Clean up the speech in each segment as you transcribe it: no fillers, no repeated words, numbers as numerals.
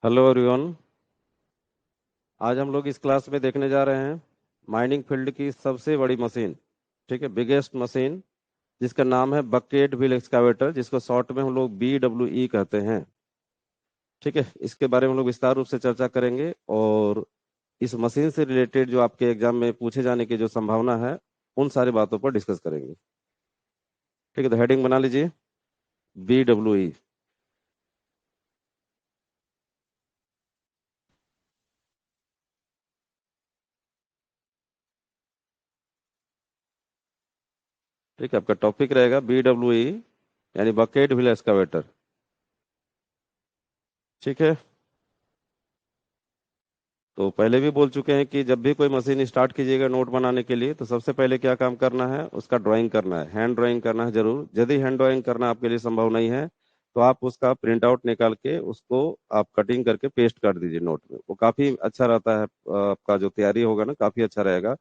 Hello everyone. आज हम लोग इस क्लास में देखने जा रहे हैं माइनिंग फील्ड की सबसे बड़ी मशीन, ठीक है, बिगेस्ट मशीन, जिसका नाम है बकेट व्हील एक्सकावेटर, जिसको शॉर्ट में हम लोग BWE कहते हैं। ठीक है, इसके बारे में हम लोग विस्तार रूप से चर्चा करेंगे और इस मशीन से रिलेटेड जो आपके एग्जाम में पूछे जाने की जो संभावना है उन सारी बातों पर डिस्कस करेंगे। ठीक है, तो हेडिंग बना लीजिए BWE। ठीक है, आपका टॉपिक रहेगा BWE यानी बकेट व्हील एक्सकावेटर। ठीक है, तो पहले भी बोल चुके हैं कि जब भी कोई मशीन स्टार्ट कीजिएगा नोट बनाने के लिए तो सबसे पहले क्या काम करना है, उसका ड्राइंग करना है, हैंड ड्राइंग करना है जरूर। यदि हैंड ड्राइंग करना आपके लिए संभव नहीं है तो आप उसका प्रिंट आउट निकाल के उसको आप कटिंग करके पेस्ट कर दीजिए नोट में। वो काफी अच्छा रहता है, आपका जो तैयारी होगा ना काफी अच्छा रहेगा।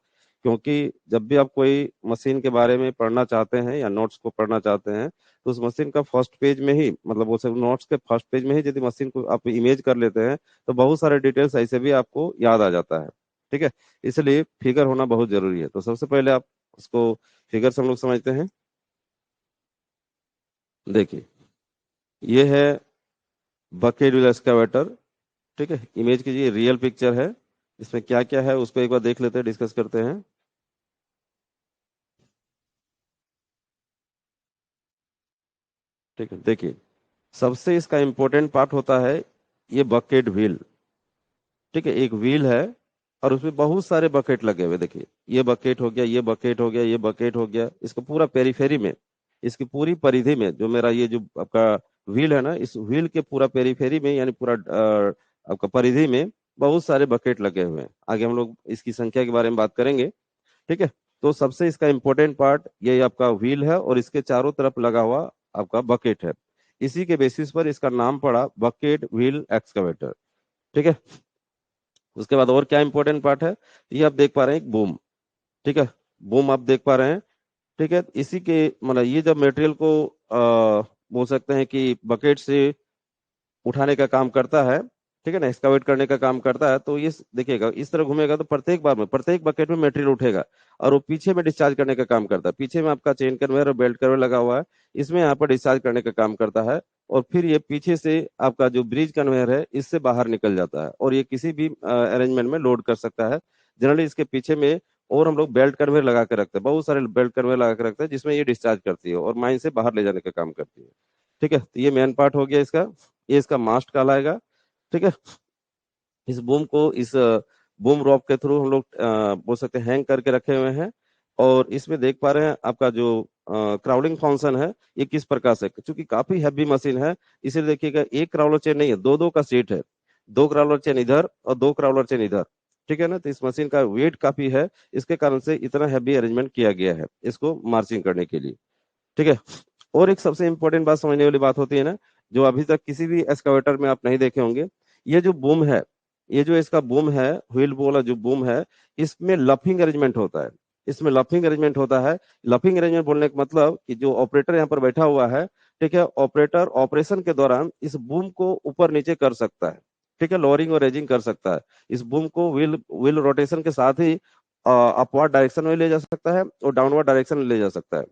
क्योंकि जब भी आप कोई मशीन के बारे में पढ़ना चाहते हैं या नोट्स को पढ़ना चाहते हैं तो उस मशीन का फर्स्ट पेज में ही, मतलब वो सब नोट्स के फर्स्ट पेज में ही यदि मशीन को आप इमेज कर लेते हैं तो बहुत सारे डिटेल्स ऐसे भी आपको याद आ जाता है। ठीक है, इसलिए फिगर होना बहुत जरूरी है। तो सबसे पहले आप उसको फिगर से हम लोग समझते हैं। देखिए, ये है बकेट व्हील एक्सकावेटर। ठीक है, इमेज कीजिए, रियल पिक्चर है। इसमें क्या क्या है उसको एक बार देख लेते हैं, डिस्कस करते हैं। ठीक है, देखिए, सबसे इसका इंपॉर्टेंट पार्ट होता है ये बकेट व्हील। ठीक है, एक व्हील है और उसमें बहुत सारे बकेट लगे हुए। देखिए, ये बकेट हो गया, ये बकेट हो गया, ये बकेट हो गया। इसको पूरा पेरीफेरी में, इसकी पूरी परिधि में जो मेरा ये जो आपका व्हील है ना, इस व्हील के पूरा पेरीफेरी में यानी पूरा आपका परिधि में बहुत सारे बकेट लगे हुए हैं। आगे हम लोग इसकी संख्या के बारे में बात करेंगे। ठीक है, तो सबसे इसका इंपॉर्टेंट पार्ट ये आपका व्हील है और इसके चारों तरफ लगा हुआ आपका बकेट है। इसी के बेसिस पर इसका नाम पड़ा बकेट व्हील एक्सकवेटर। ठीक है, उसके बाद और क्या इंपॉर्टेंट पार्ट है, ये आप देख पा रहे हैं एक बूम। ठीक है, बूम आप देख पा रहे हैं। ठीक है, इसी के मतलब ये जब मटेरियल को बोल सकते हैं कि बकेट से उठाने का काम करता है, ठीक है ना, एक्सकावेट करने का काम करता है, तो ये देखिएगा इस तरह घूमेगा तो प्रत्येक बार में प्रत्येक बकेट में मटेरियल उठेगा और वो पीछे में डिस्चार्ज करने का काम करता है। पीछे में आपका चेन कन्वेयर और बेल्ट कन्वेयर लगा हुआ है, इसमें यहाँ पर डिस्चार्ज करने का काम करता है। और फिर ये पीछे से आपका जो ब्रिज कन्वेयर है इससे बाहर निकल जाता है और ये किसी भी अरेंजमेंट में लोड कर सकता है। जनरली इसके पीछे में और हम लोग बेल्ट कन्वेयर लगा के रखते हैं, बहुत सारे बेल्ट कन्वेयर लगा के रखते हैं जिसमें ये डिस्चार्ज करती है और माइन से बाहर ले जाने का काम करती है। ठीक है, तो ये मेन पार्ट हो गया इसका, ये इसका मास्ट कहलाएगा। ठीक है, इस बूम को इस बूम रॉप के थ्रू हम लोग बोल सकते हैं हैंग करके रखे हुए हैं। और इसमें देख पा रहे हैं आपका जो क्राउलिंग फंक्शन है ये किस प्रकार से, क्योंकि काफी हैवी मशीन है इसलिए देखिएगा एक क्राउलर चेन नहीं है, दो दो का सीट है। दो क्राउलर चेन इधर और दो क्राउलर चेन इधर। ठीक है ना, तो इस मशीन का वेट काफी है, इसके कारण से इतना हैवी अरेंजमेंट किया गया है इसको मार्चिंग करने के लिए। ठीक है, और एक सबसे इंपॉर्टेंट बात समझने वाली बात होती है ना, जो अभी तक किसी भी एक्सकावेटर में आप नहीं देखे होंगे, ये जो बूम है, ये जो इसका बूम है, व्हील वाला जो बूम है, इसमें लफिंग अरेंजमेंट होता है। इसमें लफिंग अरेंजमेंट होता है। लफिंग अरेंजमेंट बोलने का मतलब कि जो ऑपरेटर यहाँ पर बैठा हुआ है, ठीक है, ऑपरेटर ऑपरेशन के दौरान इस बूम को ऊपर नीचे कर सकता है। ठीक है, लोअरिंग और रेजिंग कर सकता है। इस बूम को व्हील व्हील रोटेशन के साथ ही अपवर्ड डायरेक्शन में ले जा सकता है और डाउनवर्ड डायरेक्शन में ले जा सकता है,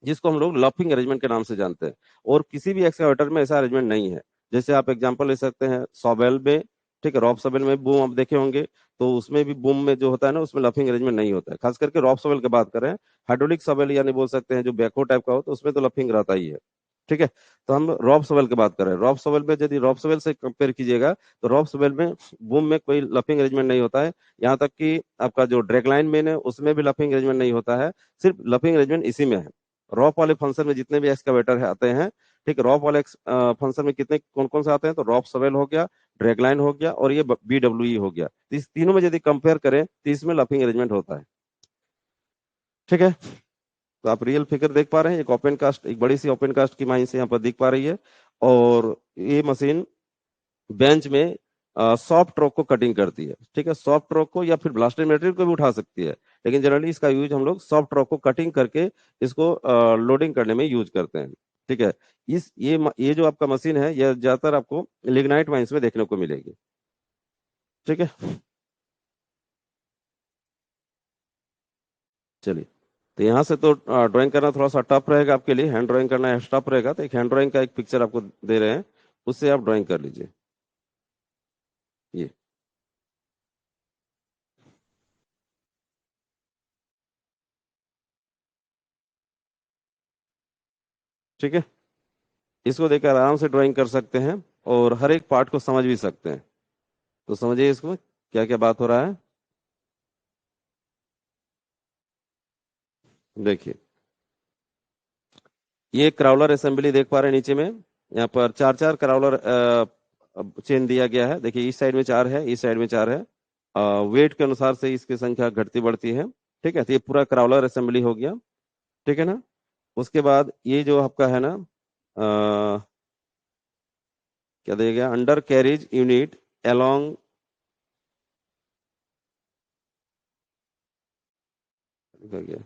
जिसको हम लोग लॉपिंग अरेंजमेंट के नाम से जानते हैं। और किसी भी एक्सकावेटर में ऐसा अरेंजमेंट नहीं है। जैसे आप एग्जांपल ले सकते हैं सॉबेल में, ठीक है, रॉप सॉबेल में बूम आप देखे होंगे, तो उसमें भी बूम में जो होता है ना उसमें लफिंग अरेंजमेंट नहीं होता है। खास करके रॉप सॉबेल की बात करें, हाइड्रोलिक सॉबेल यानी बोल सकते हैं जो बैकहो टाइप का हो तो उसमें तो लफिंग रहता ही है। ठीक है, तो हम रॉप सॉबेल की बात कर रहे हैं। रॉप सॉबेल में यदि रॉप सॉबेल से कंपेयर कीजिएगा तो रॉप सॉबेल में बूम में कोई लफिंग अरेंजमेंट नहीं होता है। यहाँ तक कि आपका जो ड्रैग लाइन मेन है उसमें भी लफिंग अरेंजमेंट नहीं होता है। सिर्फ लफिंग अरेंजमेंट इसी में है। रॉप वाले फंक्शन में जितने भी एक्सकावेटर है आते हैं, ठीक, रॉप वाले फंक्शन में कितने कौन कौन से आते हैं, तो रॉप सवेल हो गया, ड्रैगलाइन हो गया और ये BWE हो गया। तो इस तीनों में यदि कंपेयर करें तो इसमें लफिंग अरेंजमेंट होता है। ठीक है, तो आप रियल फिगर देख पा रहे हैं, एक ओपन कास्ट, एक बड़ी सी ओपन कास्ट की माइन से यहाँ पर दिख पा रही है। और ये मशीन बेंच में सॉफ्ट रॉक को कटिंग करती है। ठीक है, सॉफ्ट रॉक को या फिर ब्लास्टेड मटेरियल को भी उठा सकती है, लेकिन जनरली इसका यूज हम लोग सॉफ्ट रॉक को कटिंग करके इसको लोडिंग करने में यूज करते हैं। ठीक है। ये जो आपका मशीन है, यह ज्यादातर आपको लिग्नाइट माइंस में देखने को मिलेगी। ठीक है। चलिए, तो यहाँ से तो ड्राइंग करना थोड़ा सा टफ रहेगा आपके लिए, हैंड ड्राइंग करना टफ रहेगा, तो एक हैंड ड्राइंग का एक पिक्चर आपको दे रहे हैं, उससे आप ड्राइंग कर लीजिए। ये ठीक है। इसको देखकर आराम से ड्राइंग कर सकते हैं और हर एक पार्ट को समझ भी सकते हैं। तो समझिए इसको क्या क्या बात हो रहा है। देखिए, ये क्राउलर असेंबली देख पा रहे हैं नीचे में, यहाँ पर चार चार क्राउलर चेन दिया गया है। देखिए, इस साइड में चार है, इस साइड में चार है। वेट के अनुसार से इसकी संख्या घटती बढ़ती है। ठीक है, तो ये पूरा क्राउलर असेंबली हो गया। ठीक है ना। उसके बाद ये जो आपका है ना, क्या दिया गया, अंडर कैरिज यूनिट अलोंग, गया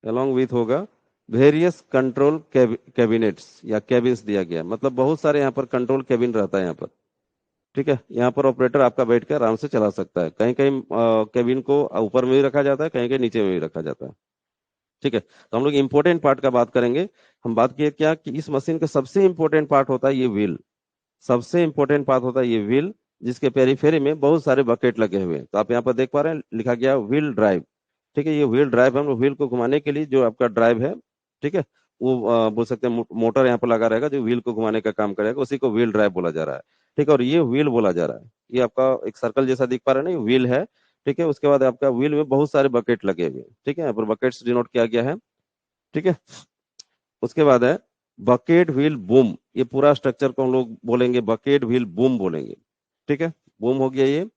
अलोंग विथ होगा वेरियस कंट्रोल कैबिनेट्स या कैबिन्स दिया गया, मतलब बहुत सारे यहाँ पर कंट्रोल कैबिन रहता है यहाँ पर। ठीक है, यहाँ पर ऑपरेटर आपका बैठ कर आराम से चला सकता है। कहीं कहीं कैबिन को ऊपर में भी रखा जाता है, कहीं कहीं नीचे में भी रखा जाता है। ठीक है, तो हम लोग इंपॉर्टेंट पार्ट का बात करेंगे। हम बात किए क्या कि इस मशीन का सबसे इंपॉर्टेंट पार्ट होता है ये व्हील। सबसे इंपॉर्टेंट पार्ट होता है ये व्हील, जिसके पेरीफेरी में बहुत सारे बकेट लगे हुए हैं। तो आप यहाँ पर देख पा रहे हैं, लिखा गया व्हील ड्राइव। ठीक है, ये व्हील ड्राइव, हम व्हील को घुमाने के लिए जो आपका ड्राइव है, ठीक है, वो बोल सकते हैं मोटर यहाँ पर लगा रहेगा जो व्हील को घुमाने का काम करेगा, उसी को व्हील ड्राइव बोला जा रहा है। ठीक है, और ये व्हील बोला जा रहा है, ये आपका एक सर्कल जैसा दिख पा रहा है ना, ये व्हील है। ठीक है, उसके बाद आपका व्हील में बहुत सारे बकेट लगे हुए हैं। ठीक है, यहाँ पर बकेट्स डिनोट किया गया है। ठीक है, उसके बाद है बकेट व्हील बूम। ये पूरा स्ट्रक्चर को हम लोग बोलेंगे बकेट व्हील बूम बोलेंगे। ठीक है, बूम हो गया ये।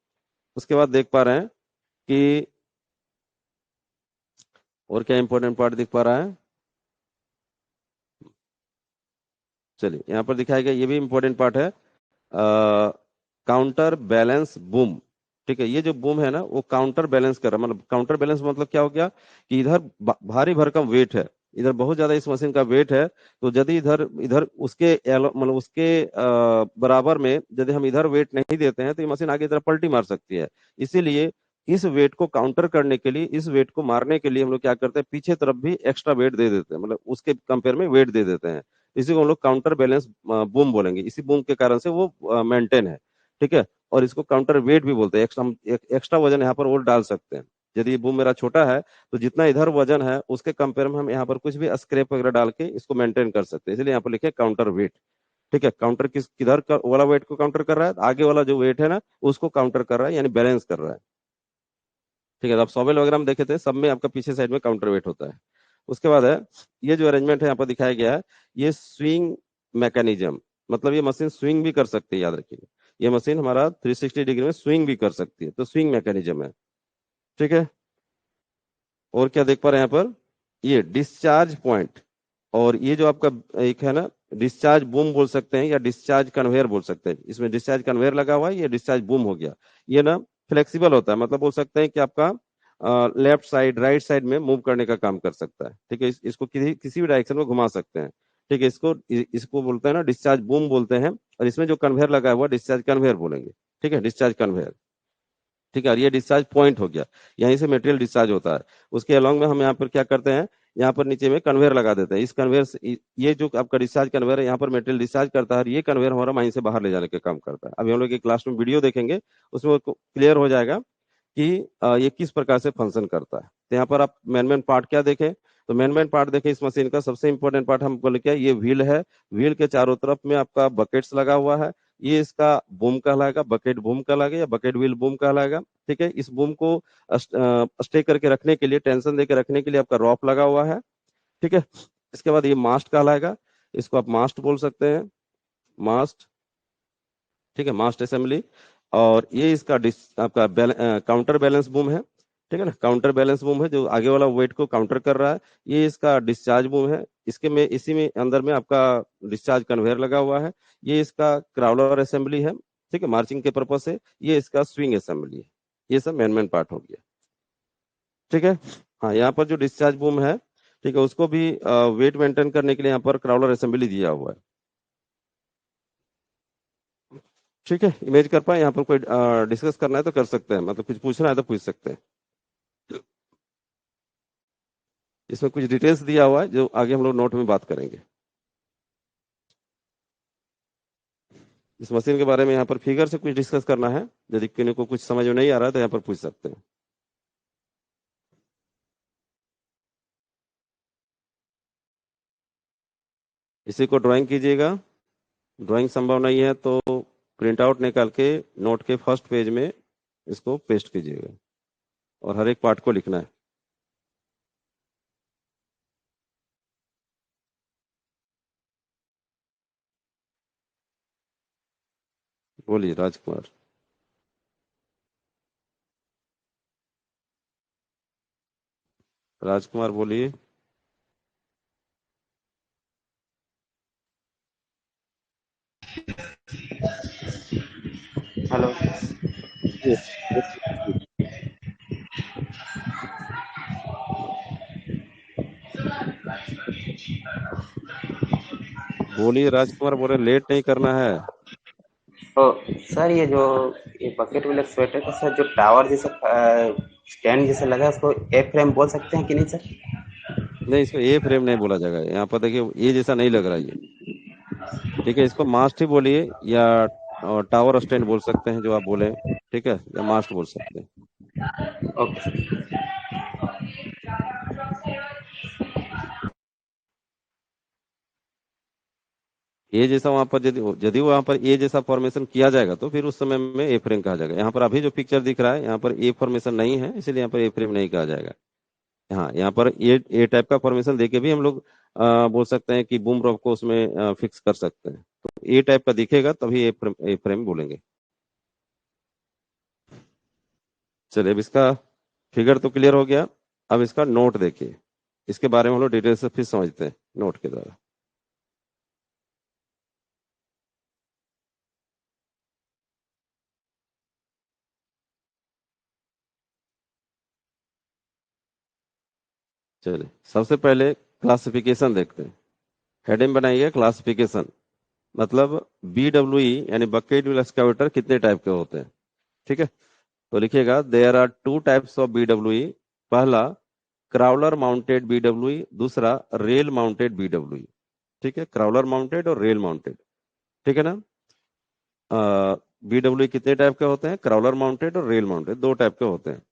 उसके बाद देख पा रहे हैं कि और क्या इंपॉर्टेंट पार्ट दिख पा रहा है। चलिए, यहाँ पर दिखाया गया, ये भी इंपॉर्टेंट पार्ट है, काउंटर बैलेंस बूम। ठीक है, ये जो बूम है ना, वो काउंटर बैलेंस कर रहा है। मतलब काउंटर बैलेंस मतलब क्या हो गया कि इधर भारी भरकम वेट है, इधर बहुत ज्यादा इस मशीन का वेट है, तो यदि इधर इधर उसके मतलब उसके बराबर में यदि हम इधर वेट नहीं देते हैं तो ये मशीन आगे इधर पलटी मार सकती है। इसीलिए इस वेट को काउंटर करने के लिए, इस वेट को मारने के लिए हम लोग क्या करते हैं, पीछे तरफ भी एक्स्ट्रा वेट दे देते हैं, मतलब उसके कंपेयर में वेट दे देते हैं। इसी को हम लोग काउंटर बैलेंस बूम बोलेंगे, इसी बूम के कारण से वो मेंटेन है। ठीक है, और इसको काउंटर वेट भी बोलते हैं। एक्स्ट्रा वजन यहाँ पर वो डाल सकते हैं। यदि बूम मेरा छोटा है तो जितना इधर वजन है उसके कंपेयर में हम यहाँ पर कुछ भी स्क्रैप वगैरह डाल के इसको मेंटेन कर सकते हैं, इसलिए यहाँ पर लिखे काउंटर वेट। ठीक है, काउंटर किधर का वाला वेट को काउंटर कर रहा है, आगे वाला जो वेट है ना उसको काउंटर कर रहा है, यानी बैलेंस कर रहा है। ठीक है, तो आप सॉवेल वगैरह में देखे थे, सब में आपका पीछे साइड में काउंटर वेट होता है। उसके बाद है ये जो अरेंजमेंट है यहाँ पर दिखाया गया है, ये स्विंग मैकेनिज्म, मतलब ये मशीन स्विंग भी कर सकती है, याद रखिए। ये मशीन हमारा 360 डिग्री में स्विंग भी कर सकती है, तो स्विंग मैकेनिज्म है। ठीक है, और क्या देख पा रहे हैं यहाँ पर, ये डिस्चार्ज पॉइंट, और ये जो आपका एक है ना, डिस्चार्ज बूम बोल सकते हैं या डिस्चार्ज कन्वेयर बोल सकते हैं। इसमें डिस्चार्ज कन्वेयर लगा हुआ है, ये डिस्चार्ज बूम हो गया। ये ना फ्लेक्सिबल होता है, मतलब बोल सकते हैं कि आपका लेफ्ट साइड राइट साइड में मूव करने का काम कर सकता है। ठीक है, इसको किसी किसी भी डायरेक्शन में घुमा सकते हैं। ठीक है, इसको बोलते हैं ना डिस्चार्ज बूम बोलते हैं, और इसमें जो कन्वेयर लगा हुआ डिस्चार्ज कन्वेयर बोलेंगे। ठीक है, डिस्चार्ज कन्वेयर। ठीक है, और ये डिस्चार्ज पॉइंट हो गया, यहीं से मटेरियल डिस्चार्ज होता है। उसके अलॉन्ग में हम यहाँ पर क्या करते हैं, यहाँ पर नीचे में कन्वेयर लगा देते हैं। इस कन्वेयर से ये जो आपका डिस्चार्ज कन्वेयर है, यहाँ पर मटेरियल डिस्चार्ज करता है, और ये कन्वेयर हमारा माइन से बाहर ले जाने का काम करता है। अभी हम लोग एक क्लास में वीडियो देखेंगे, उसमें क्लियर हो जाएगा कि ये किस प्रकार से फंक्शन करता है। तो यहाँ पर आप मेन पार्ट क्या देखें, तो मेन पार्ट देखें इस मशीन का, सबसे इंपॉर्टेंट पार्ट हम बोले क्या, ये व्हील है। व्हील के चारों तरफ में आपका बकेट्स लगा हुआ है, ये इसका बूम कहलाएगा, बकेट बूम कहलाएगा या बकेट व्हील बूम कहलाएगा। ठीक है, इस बूम को स्टे करके रखने के लिए, टेंशन देकर रखने के लिए आपका रॉप लगा हुआ है। ठीक है, इसके बाद ये मास्ट कहलाएगा, इसको आप मास्ट बोल सकते हैं, मास्ट। ठीक है, मास्ट असेंबली। और ये इसका आपका काउंटर बैलेंस बूम है। ठीक है ना, काउंटर बैलेंस बूम है जो आगे वाला वेट को काउंटर कर रहा है। ये इसका डिस्चार्ज बूम है, इसके में इसी में अंदर में आपका डिस्चार्ज कन्वेयर लगा हुआ है। ये इसका क्राउलर असेंबली है। ठीक है, मार्चिंग के पर्पज से। ये इसका स्विंग असेंबली है। ये सब मेन मेन पार्ट हो गया। ठीक है। हाँ, यहाँ पर जो डिस्चार्ज बूम है, ठीक है, उसको भी वेट मेंटेन करने के लिए यहाँ पर क्राउलर असेंबली दिया हुआ है। ठीक है, इमेज कर पाए? यहाँ पर कोई डिस्कस करना है तो कर सकते हैं, मतलब कुछ पूछना है तो पूछ सकते हैं। इसमें कुछ डिटेल्स दिया हुआ है जो आगे हम लोग नोट में बात करेंगे। इस मशीन के बारे में यहाँ पर फिगर से कुछ डिस्कस करना है, यदि किसी को कुछ समझ में नहीं आ रहा है तो यहाँ पर पूछ सकते हैं। इसी को ड्राइंग कीजिएगा। ड्राइंग संभव नहीं है तो प्रिंट आउट निकाल के नोट के फर्स्ट पेज में इसको पेस्ट कीजिएगा और हर एक पार्ट को लिखना है। बोलिए राजकुमार। राजकुमार बोलिए। हेलो। बोलिए राजकुमार, बोले लेट नहीं करना है। तो सर ये बकेट वाले स्वेटर का सर जो टावर जैसा स्टैंड जैसा लगा है उसको ए फ्रेम बोल सकते हैं कि नहीं सर? नहीं, इसको ए फ्रेम नहीं बोला जाएगा। यहाँ पर देखिए ए जैसा नहीं लग रहा है ये। ठीक है, इसको मास्ट ही बोलिए, या टावर स्टैंड बोल सकते हैं जो आप बोले। ठीक है, या मास्ट बोल सकते हैं। Okay sir. ए जैसा वहां पर यदि यदि वहां पर ए जैसा फॉर्मेशन किया जाएगा तो फिर उस समय में ए फ्रेम कहा जाएगा। यहाँ पर अभी जो पिक्चर दिख रहा है यहाँ पर ए फॉर्मेशन नहीं है, इसलिए यहाँ पर ए फ्रेम नहीं कहा जाएगा। हाँ, यहाँ पर ए टाइप का फॉर्मेशन देके भी हम लोग बोल सकते हैं कि बूम रॉक को उसमें फिक्स कर सकते हैं। तो ए टाइप का दिखेगा तभी ए फ्रेम बोलेंगे। चलिए, अब इसका फिगर तो क्लियर हो गया। अब इसका नोट देखिए। इसके बारे में हम लोग डिटेल से फिर समझते हैं नोट के द्वारा। चलिए, सबसे पहले क्लासिफिकेशन देखते हैं। हेडिंग बनाइए क्लासिफिकेशन। मतलब BWE यानी बकेट व्हील एक्सकावेटर कितने टाइप के होते हैं। ठीक है, तो लिखिएगा there are two types of BWE। पहला क्राउलर माउंटेड BWE, दूसरा रेल माउंटेड BWE। ठीक है, क्राउलर माउंटेड और रेल माउंटेड। ठीक है ना। BWE कितने टाइप के होते हैं? क्राउलर माउंटेड और रेल माउंटेड, दो टाइप के होते हैं।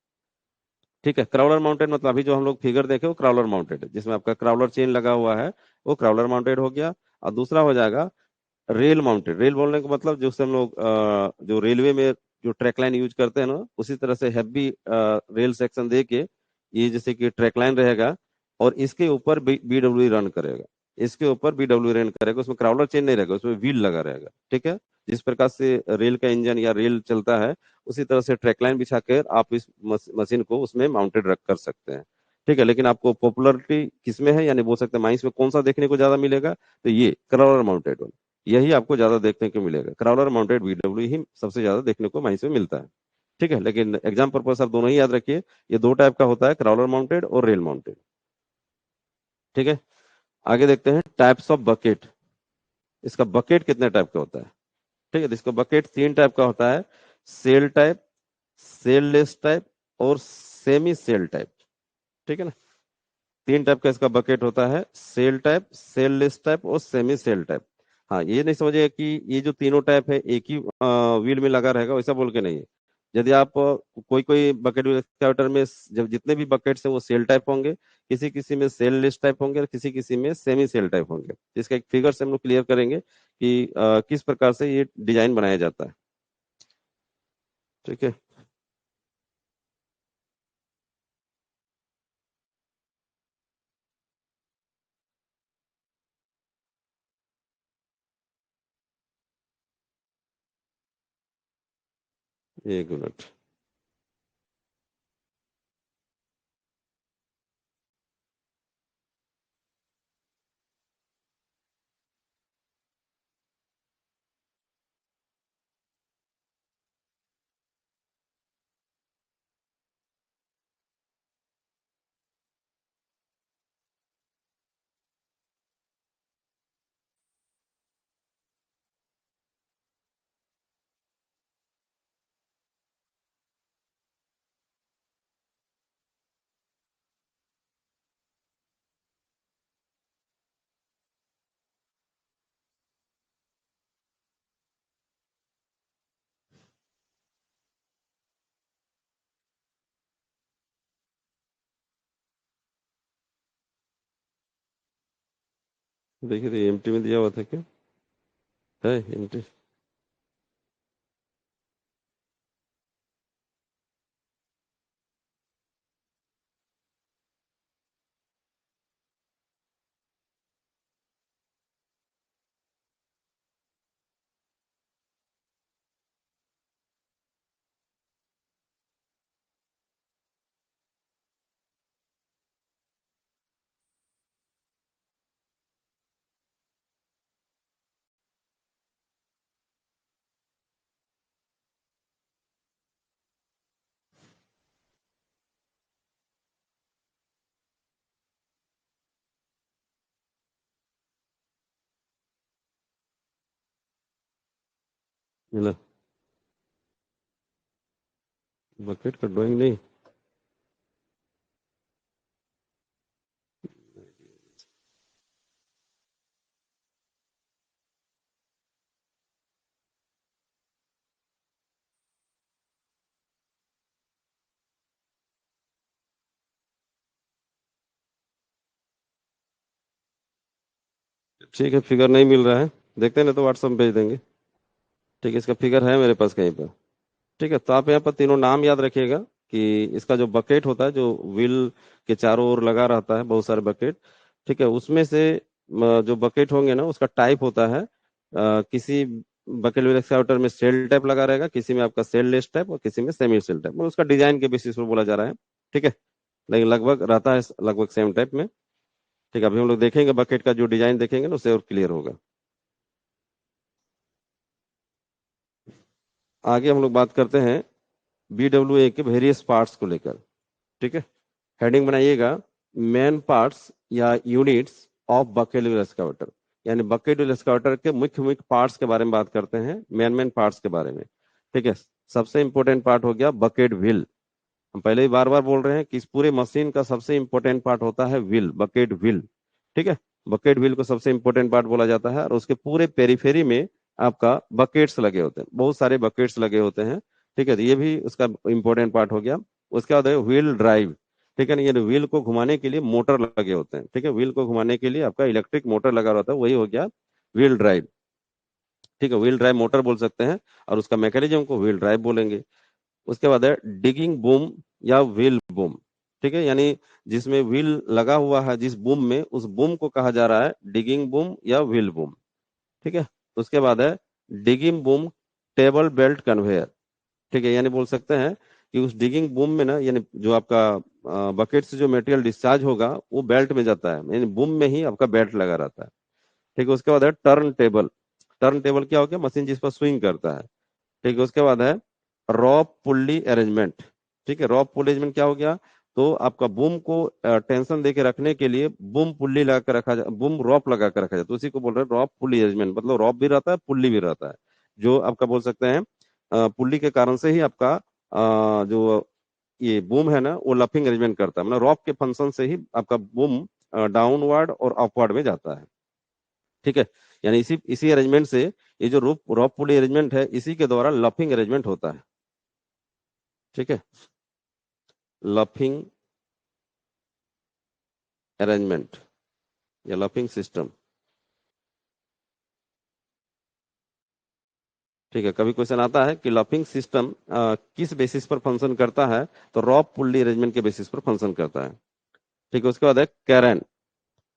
ठीक है, क्राउलर माउंटेड मतलब अभी जो हम लोग फिगर देखे वो क्राउलर माउंटेड है, जिसमें आपका क्राउलर चेन लगा हुआ है, वो क्राउलर माउंटेड हो गया। और दूसरा हो जाएगा रेल माउंटेड। रेल बोलने का मतलब जो हम लोग जो रेलवे में जो ट्रैक लाइन यूज करते हैं ना, उसी तरह से हैवी रेल सेक्शन दे के ये जैसे कि ट्रैक लाइन रहेगा और इसके ऊपर BWE रन करेगा। इसके ऊपर BWE रन करेगा, उसमें क्राउलर चेन नहीं रहेगा, उसमें व्हील लगा रहेगा। ठीक है, जिस प्रकार से रेल का इंजन या रेल चलता है उसी तरह से ट्रैक लाइन बिछा कर आप इस मशीन को उसमें माउंटेड रख कर सकते हैं। ठीक है, लेकिन आपको पॉपुलरिटी किसमें है, यानी बोल सकते हैं माइंस में कौन सा देखने को ज्यादा मिलेगा, तो ये क्राउलर माउंटेड यही आपको ज्यादा देखने को मिलेगा। क्राउलर माउंटेड BWE ही सबसे ज्यादा देखने को माइंस में मिलता है। ठीक है, लेकिन एग्जाम पर्पज आप दोनों ही याद रखिए, ये दो टाइप का होता है, क्राउलर माउंटेड और रेल माउंटेड। ठीक है, आगे देखते हैं टाइप्स ऑफ बकेट। इसका बकेट कितने टाइप का होता है? ठीक है, तो इसका बकेट तीन टाइप का होता है। Cell type, cellless type और सेमी सेल टाइप। ठीक है ना, तीन टाइप का इसका बकेट होता है। Cell type, cellless type और सेमी सेल टाइप। हाँ, ये नहीं समझिए कि ये जो तीनों टाइप है एक ही व्हील में लगा रहेगा, वैसा बोल के नहीं है। यदि आप कोई कोई बकेट एक्सकावेटर में जब जितने भी बकेट्स हैं वो सेल टाइप होंगे, किसी किसी में सेल लेस टाइप होंगे और किसी किसी में सेमी सेल टाइप होंगे। तो इसका एक फिगर से हम लोग क्लियर करेंगे कि किस प्रकार से ये डिजाइन बनाया जाता है। ठीक है, एक मिनट। देखिए, तो एमटी में दिया हुआ था क्या? है एमटी? मिला? बकेट का ड्राइंग नहीं? ठीक है, फिगर नहीं मिल रहा है, देखते हैं ना तो व्हाट्सएप में भेज देंगे। ठीक है, इसका फिगर है मेरे पास कहीं पर। ठीक है, तो आप यहाँ पर तीनों नाम याद रखिएगा कि इसका जो बकेट होता है, जो व्हील के चारों ओर लगा रहता है बहुत सारे बकेट। ठीक है, उसमें से जो बकेट होंगे ना, उसका टाइप होता है किसी बकेट व्हील एक्सकावेटर में सेल टाइप लगा रहेगा, किसी में आपका सेल लेस टाइप, और किसी में सेमी सेल टाइप, मतलब उसका डिजाइन के बेसिस पर बोला जा रहा है। ठीक है, लेकिन लगभग रहता है लगभग सेम टाइप में। ठीक है, अभी हम लोग देखेंगे बकेट का जो डिजाइन देखेंगे ना, उससे और क्लियर होगा। आगे हम लोग बात करते हैं BWA के वेरियस पार्ट्स को लेकर। ठीक है, हेडिंग बनाइएगा, मेन पार्ट्स या units of bucket wheel excavator. यानी बकेट व्हील एक्सकावेटर के मुख्य मुख्य पार्ट्स के बारे में बात करते हैं, मेन मेन पार्ट्स के बारे में। ठीक है, सबसे इंपॉर्टेंट पार्ट हो गया बकेट व्हील। हम पहले ही बार बार बोल रहे हैं कि इस पूरे मशीन का सबसे इंपॉर्टेंट पार्ट होता है व्हील, बकेट व्हील। ठीक है, बकेट व्हील को सबसे इंपॉर्टेंट पार्ट बोला जाता है, और उसके पूरे पेरीफेरी में आपका बकेट्स लगे होते हैं, बहुत सारे बकेट्स लगे होते हैं। ठीक है, तो ये भी उसका इंपॉर्टेंट पार्ट हो गया। उसके बाद है व्हील ड्राइव। ठीक है ना, ये व्हील को घुमाने के लिए मोटर लगे होते हैं। ठीक है, व्हील को घुमाने के लिए आपका इलेक्ट्रिक मोटर लगा रहता है, वही हो गया व्हील ड्राइव। ठीक है, व्हील ड्राइव मोटर बोल सकते हैं, और उसका मैकेनिज्म को व्हील ड्राइव बोलेंगे। उसके बाद है डिगिंग बूम या व्हील बूम। ठीक है, यानी जिसमें व्हील लगा हुआ है जिस बूम में, उस बूम को कहा जा रहा है डिगिंग बूम या व्हील बूम। ठीक है, उसके बाद है digging boom table belt conveyor. ठीक है, यानी बोल सकते हैं कि उस डिगिंग बूम में ना, यानी जो आपका बकेट से जो मटेरियल डिस्चार्ज होगा वो बेल्ट में जाता है, यानी बूम में ही आपका बेल्ट लगा रहता है। ठीक है, उसके बाद है टर्न टेबल। टर्न टेबल क्या हो गया? मशीन जिस पर स्विंग करता है। ठीक है, उसके बाद है रॉप पुल्ली अरेंजमेंट। ठीक है, रॉप पुल्ली अरेंजमेंट क्या हो गया? तो आपका बूम को टेंशन दे के रखने के लिए बूम पुल्ली लगा कर रखा जाए, बूम रॉप लगा कर रखा जाए, तो उसी को बोल रहे हैं रॉप पुल्ली अरेंजमेंट। मतलब रॉप भी रहता है, पुल्ली भी रहता है, जो आपका बोल सकते हैं पुल्ली के कारण से ही आपका जो ये बूम है ना, वो लफिंग अरेंजमेंट करता है, मतलब रॉप के फंक्शन से ही आपका बूम डाउनवर्ड और अपवर्ड में जाता है। ठीक है, यानी इसी इसी अरेंजमेंट से ये जो रूप रॉप पुली अरेंजमेंट है, इसी के द्वारा लफिंग अरेंजमेंट होता है। ठीक है, लफिंग अरेंजमेंट या लफिंग सिस्टम। ठीक है, कभी क्वेश्चन आता है कि लफिंग सिस्टम किस बेसिस पर फंक्शन करता है, तो रॉप पुल्ली अरेंजमेंट के बेसिस पर फंक्शन करता है। ठीक है, उसके बाद है कैरन।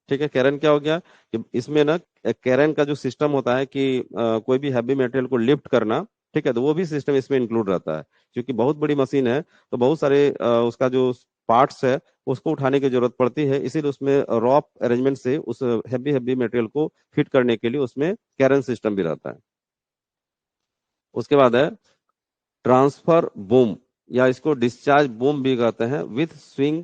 ठीक है, कैरन क्या हो गया कि इसमें ना कैरन का जो सिस्टम होता है कि कोई भी हैवी मटेरियल को लिफ्ट करना। ठीक है, तो वो भी सिस्टम इसमें इंक्लूड रहता है, क्योंकि बहुत बड़ी मशीन है, तो बहुत सारे उसका जो पार्ट्स है उसको उठाने की जरूरत पड़ती है, इसीलिए उसमें रॉप अरेंजमेंट से उस हैवी हैवी मटेरियल को फिट करने के लिए उसमें कैरन सिस्टम भी रहता है। उसके बाद है ट्रांसफर बूम, या इसको डिस्चार्ज बूम भी कहते हैं, विथ स्विंग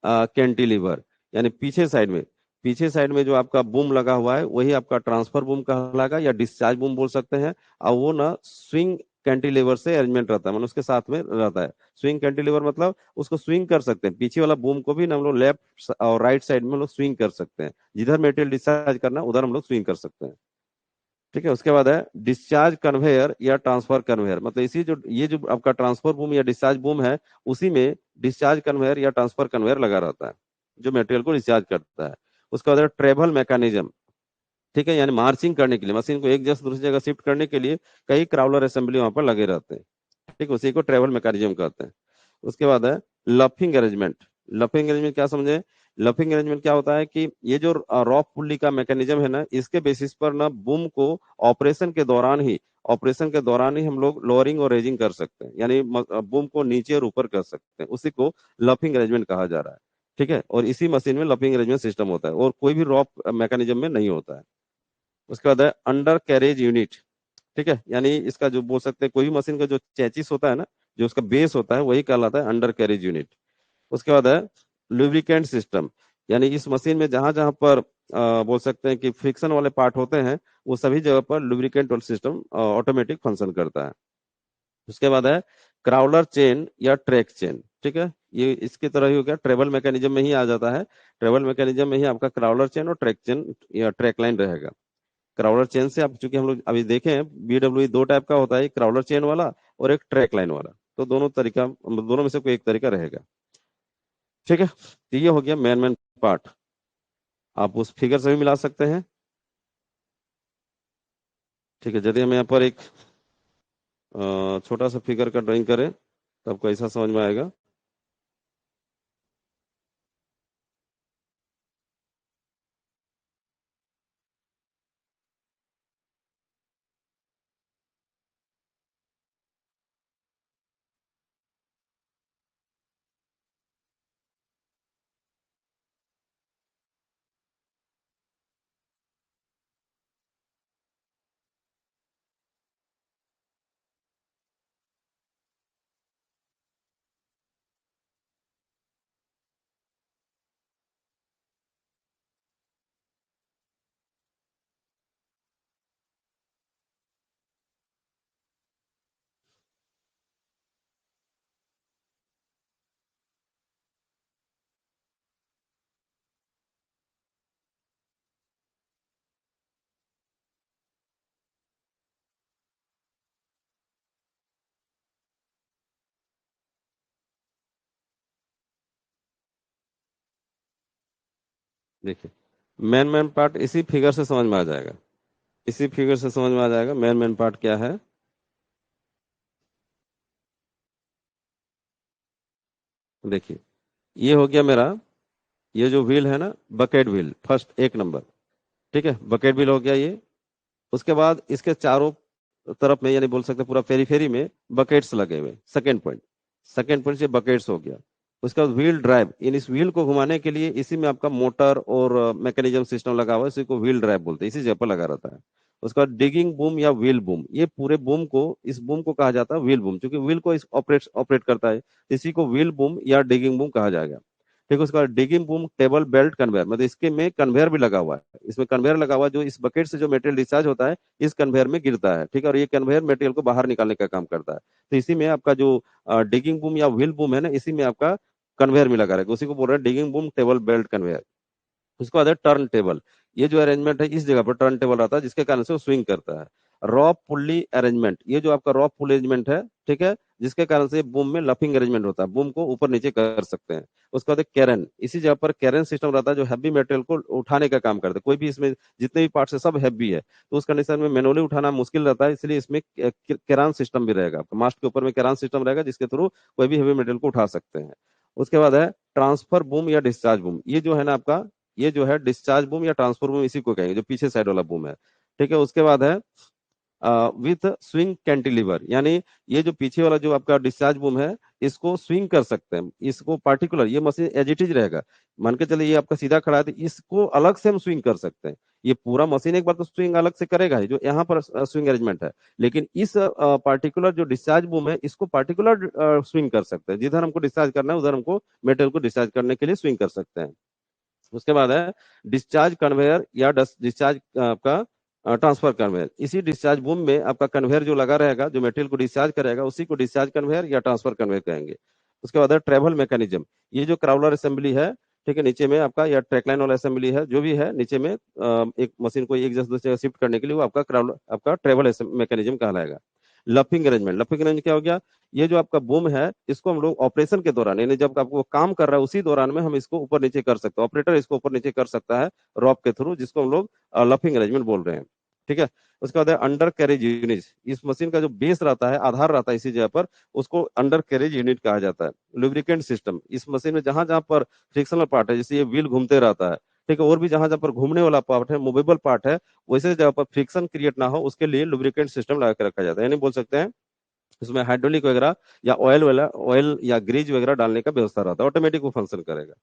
कैंटिलीवर। यानी पीछे साइड में जो आपका बूम लगा हुआ है वही आपका ट्रांसफर बूम कहलाएगा, या डिस्चार्ज बूम बोल सकते हैं। और वो ना स्विंग कैंटिलीवर से अरेंजमेंट रहता है, मतलब उसके साथ में रहता है। स्विंग कैंटिलीवर मतलब उसको स्विंग कर सकते हैं, पीछे वाला बूम को भी ना हम लोग लेफ्ट और राइट साइड में हम लोग स्विंग कर सकते हैं, जिधर मेटेरियल डिस्चार्ज करना उधर हम लोग स्विंग कर सकते हैं। ठीक है, उसके बाद है डिस्चार्ज कन्वेयर या ट्रांसफर कन्वेयर। मतलब इसी जो ये जो आपका ट्रांसफर बूम या डिस्चार्ज बूम है, उसी में डिस्चार्ज कन्वेयर या ट्रांसफर कन्वेयर लगा रहता है, जो मटेरियल को डिस्चार्ज करता है। उसके बाद है ट्रेवल मैकेनिज्म। ठीक है, यानी मार्चिंग करने के लिए, मशीन को एक जगह से दूसरी जगह शिफ्ट करने के लिए कई क्राउलर असेंबली वहां पर लगे रहते हैं। ठीक, उसी को ट्रेवल मैकेनिज्म कहते हैं। उसके बाद है लफिंग अरेंजमेंट। लफिंग अरेंजमेंट क्या समझे? लफिंग अरेंजमेंट क्या होता है कि ये जो रॉक पुल्ली का मैकेनिज्म है ना, इसके बेसिस पर ना बूम को ऑपरेशन के दौरान ही ऑपरेशन के दौरान ही हम लोग लोअरिंग और रेजिंग कर सकते हैं, यानी बूम को नीचे और ऊपर कर सकते हैं, उसी को लफिंग अरेंजमेंट कहा जा रहा है। ठीक है, और इसी मशीन में लफिंग अरेंजमेंट सिस्टम होता है और कोई भी रॉक मैकेनिज्म में नहीं होता है। उसके बाद है अंडर कैरेज यूनिट। ठीक है, यानी इसका जो बोल सकते हैं, कोई भी मशीन का जो चैचिस होता है ना, जो उसका बेस होता है, वही कहलाता है अंडर कैरेज यूनिट। उसके बाद है लुब्रिकेंट सिस्टम, यानी इस मशीन में जहां जहां पर बोल सकते हैं कि फ्रिक्शन वाले पार्ट होते हैं, वो सभी जगह पर लुब्रिकेंट सिस्टम ऑटोमेटिक फंक्शन करता है। उसके बाद है क्राउलर चेन या ट्रैक चेन। ठीक है, ये इसकी तरह ही हो गया, ट्रेवल मैकेनिज्म में ही आ जाता है। ट्रेवल मैकेनिज्म में ही आपका क्राउलर चेन और ट्रैक चेन या ट्रैक लाइन रहेगा। क्राउलर चेन से आप, चूंकि हम लोग अभी देखे हैं, बीडब्ल्यू दो टाइप का होता है, एक क्राउलर चेन वाला और एक ट्रैक लाइन वाला, तो दोनों में से कोई एक तरीका रहेगा। ठीक है, तो ये हो गया मेन मेन पार्ट। आप उस फिगर से भी मिला सकते हैं। ठीक है, यदि हम यहाँ पर एक छोटा सा फिगर का ड्राइंग करें तो आपको ऐसा समझ में आएगा। देखिए, मेन मेन पार्ट इसी फिगर से समझ में आ जाएगा। इसी फिगर से समझ में आ जाएगा मेन मेन पार्ट क्या है। देखिए, ये हो गया मेरा, ये जो व्हील है ना, बकेट व्हील, फर्स्ट एक नंबर। ठीक है, बकेट व्हील हो गया ये। उसके बाद इसके चारों तरफ में, यानी बोल सकते हैं पूरा फेरी में बकेट्स लगे हुए, सेकेंड पॉइंट। सेकेंड पॉइंट से बकेट्स हो गया। उसके बाद व्हील ड्राइव, इन इस व्हील को घुमाने के लिए इसी में आपका मोटर और मैकेनिज्म सिस्टम लगा हुआ है, इसी को व्हील ड्राइव बोलते हैं, इसी जगह पर लगा रहता है। उसके बाद डिगिंग बूम या व्हील बूम, ये पूरे बूम को, इस बूम को कहा जाता है व्हील बूम, क्योंकि व्हील को इस ऑपरेट ऑपरेट करता है, इसी को व्हील बूम या डिगिंग बूम कहा जाएगा। ठीक है, उसके बाद digging boom table belt conveyor, मतलब इसके में कन्वेयर भी लगा हुआ है, इसमें कन्वेयर लगा हुआ है, जो इस बकेट से जो मटेरियल डिस्चार्ज होता है इस कन्वेयर में गिरता है। ठीक है, और ये कन्वेयर मटेरियल को बाहर निकालने का काम करता है। तो इसी में आपका जो डिगिंग बूम या व्हील बूम है ना, इसी में आपका कन्वेयर में लगा रहेगा, उसी को बोल रहे हैं digging boom table belt conveyor. उसके बाद है टर्न टेबल। ये जो अरेंजमेंट है, इस जगह पर टर्न टेबल रहता है, जिसके कारण से वो स्विंग करता है। रॉ पुल्ली अरेंजमेंट, ये जो आपका रॉ पुल अरेंजमेंट है, ठीक है, जिसके कारण से बूम में लफिंग अरेंजमेंट होता है, बूम को ऊपर नीचे कर सकते हैं। उसके बाद कैरन, इसी जगह पर कैरन सिस्टम रहता है, जो हैवी मटेरियल को उठाने का काम करता है। कोई भी इसमें जितने भी पार्ट्स है सब हैवी है, तो उस कंडीशन में मैनुअली उठाना मुश्किल रहता है, इसलिए इसमें कैरान सिस्टम भी रहेगा, आपका मास्ट के ऊपर में कैरान सिस्टम रहेगा, जिसके थ्रू कोई भी हैवी मटेरियल को उठा सकते हैं। उसके बाद है ट्रांसफर बूम या डिस्चार्ज बूम। ये जो है ना आपका, ये जो है डिस्चार्ज बूम या ट्रांसफर बूम, इसी को कहेंगे, जो पीछे साइड वाला बूम है। ठीक है, उसके बाद है विथ स्विंग कैंटिलीवर, यानी ये जो पीछे वाला जो आपका डिस्चार्ज बूम है, इसको स्विंग कर सकते हैं, इसको पार्टिकुलर, ये मशीन एज इट इज रहेगा, मान के चलिए ये आपका सीधा खड़ा है, तो इसको अलग से हम स्विंग कर सकते हैं। ये पूरा मशीन एक बार तो स्विंग अलग से करेगा ही, जो यहाँ पर स्विंग अरेंजमेंट है, लेकिन इस पार्टिकुलर जो डिस्चार्ज बूम है, इसको पार्टिकुलर स्विंग कर सकते हैं, जिधर हमको डिस्चार्ज करना है उधर हमको मेटेरियल को डिस्चार्ज करने के लिए स्विंग कर सकते हैं। उसके बाद है डिस्चार्ज कन्वेयर या डिस्चार्ज आपका ट्रांसफर कन्वेयर। इसी डिस्चार्ज बूम में आपका कन्वेयर जो लगा रहेगा, जो मटेरियल को डिस्चार्ज करेगा, उसी को डिस्चार्ज कन्वेयर या ट्रांसफर कन्वेयर कहेंगे। उसके बाद है ट्रेवल मैकेनिज्म। ये जो क्राउलर असेंबली है, ठीक है, नीचे में आपका या ट्रैकलाइन वाला असेंबली है, जो भी है नीचे में एक मशीन को एक जगह से दूसरी जगह शिफ्ट करने के लिए, वो आपका क्राउलर, आपका ट्रेवल मैकेनिज्म कहलाएगा। Laughing arrangement. लफिंग अरेंजमेंट क्या हो गया, ये जो आपका बूम है इसको हम लोग ऑपरेशन के दौरान, यानी जब आपको काम कर रहा है उसी दौरान में हम इसको ऊपर नीचे कर सकते हैं, ऑपरेटर इसको ऊपर नीचे कर सकता है रॉप के थ्रू, जिसको हम लोग लफिंग अरेंजमेंट बोल रहे हैं। ठीक है, उसके बाद अंडर कैरेज यूनिट, इस मशीन का जो बेस रहता है, आधार रहता है इसी जगह पर, उसको अंडर कैरेज यूनिट कहा जाता है। लुब्रिकेंट सिस्टम, इस मशीन में जहां जहां पर फ्रिक्शनल पार्ट है, जैसे ये व्हील घूमते रहता है, ठीक है, और भी जहां जहां पर घूमने वाला पार्ट है, मूवेबल पार्ट है, वैसे जगह पर फ्रिक्शन क्रिएट ना हो उसके लिए लुब्रिकेंट सिस्टम लगा के रखा जाता है। यानी बोल सकते हैं इसमें हाइड्रोलिक वगैरह या ऑयल या ग्रीज वगैरह डालने का व्यवस्था रहता है, ऑटोमेटिक वो फंक्शन करेगा।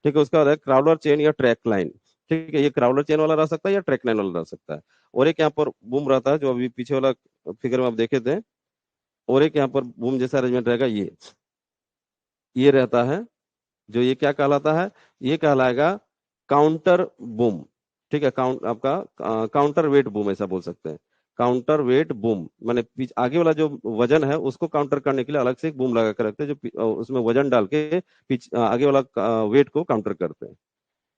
ठीक है, उसका बाद है क्राउलर चेन या ट्रैक लाइन। ठीक है, ये क्राउलर चेन वाला रह सकता है या ट्रैक लाइन वाला रह सकता है। और एक यहाँ पर बूम रहता है जो अभी पीछे वाला फिगर में आप देखे थे, और एक यहाँ पर बूम जैसा अरेंजमेंट रहेगा, ये रहता है, जो ये क्या कहलाता है, ये कहलाएगा काउंटर बूम। ठीक है, आपका काउंटर वेट बूम ऐसा बोल सकते हैं। काउंटर वेट बूम माने आगे वाला जो वजन है उसको काउंटर करने के लिए अलग से एक बूम लगा कर रखते हैं, जो उसमें वजन डाल के आगे वाला वेट को काउंटर करते हैं।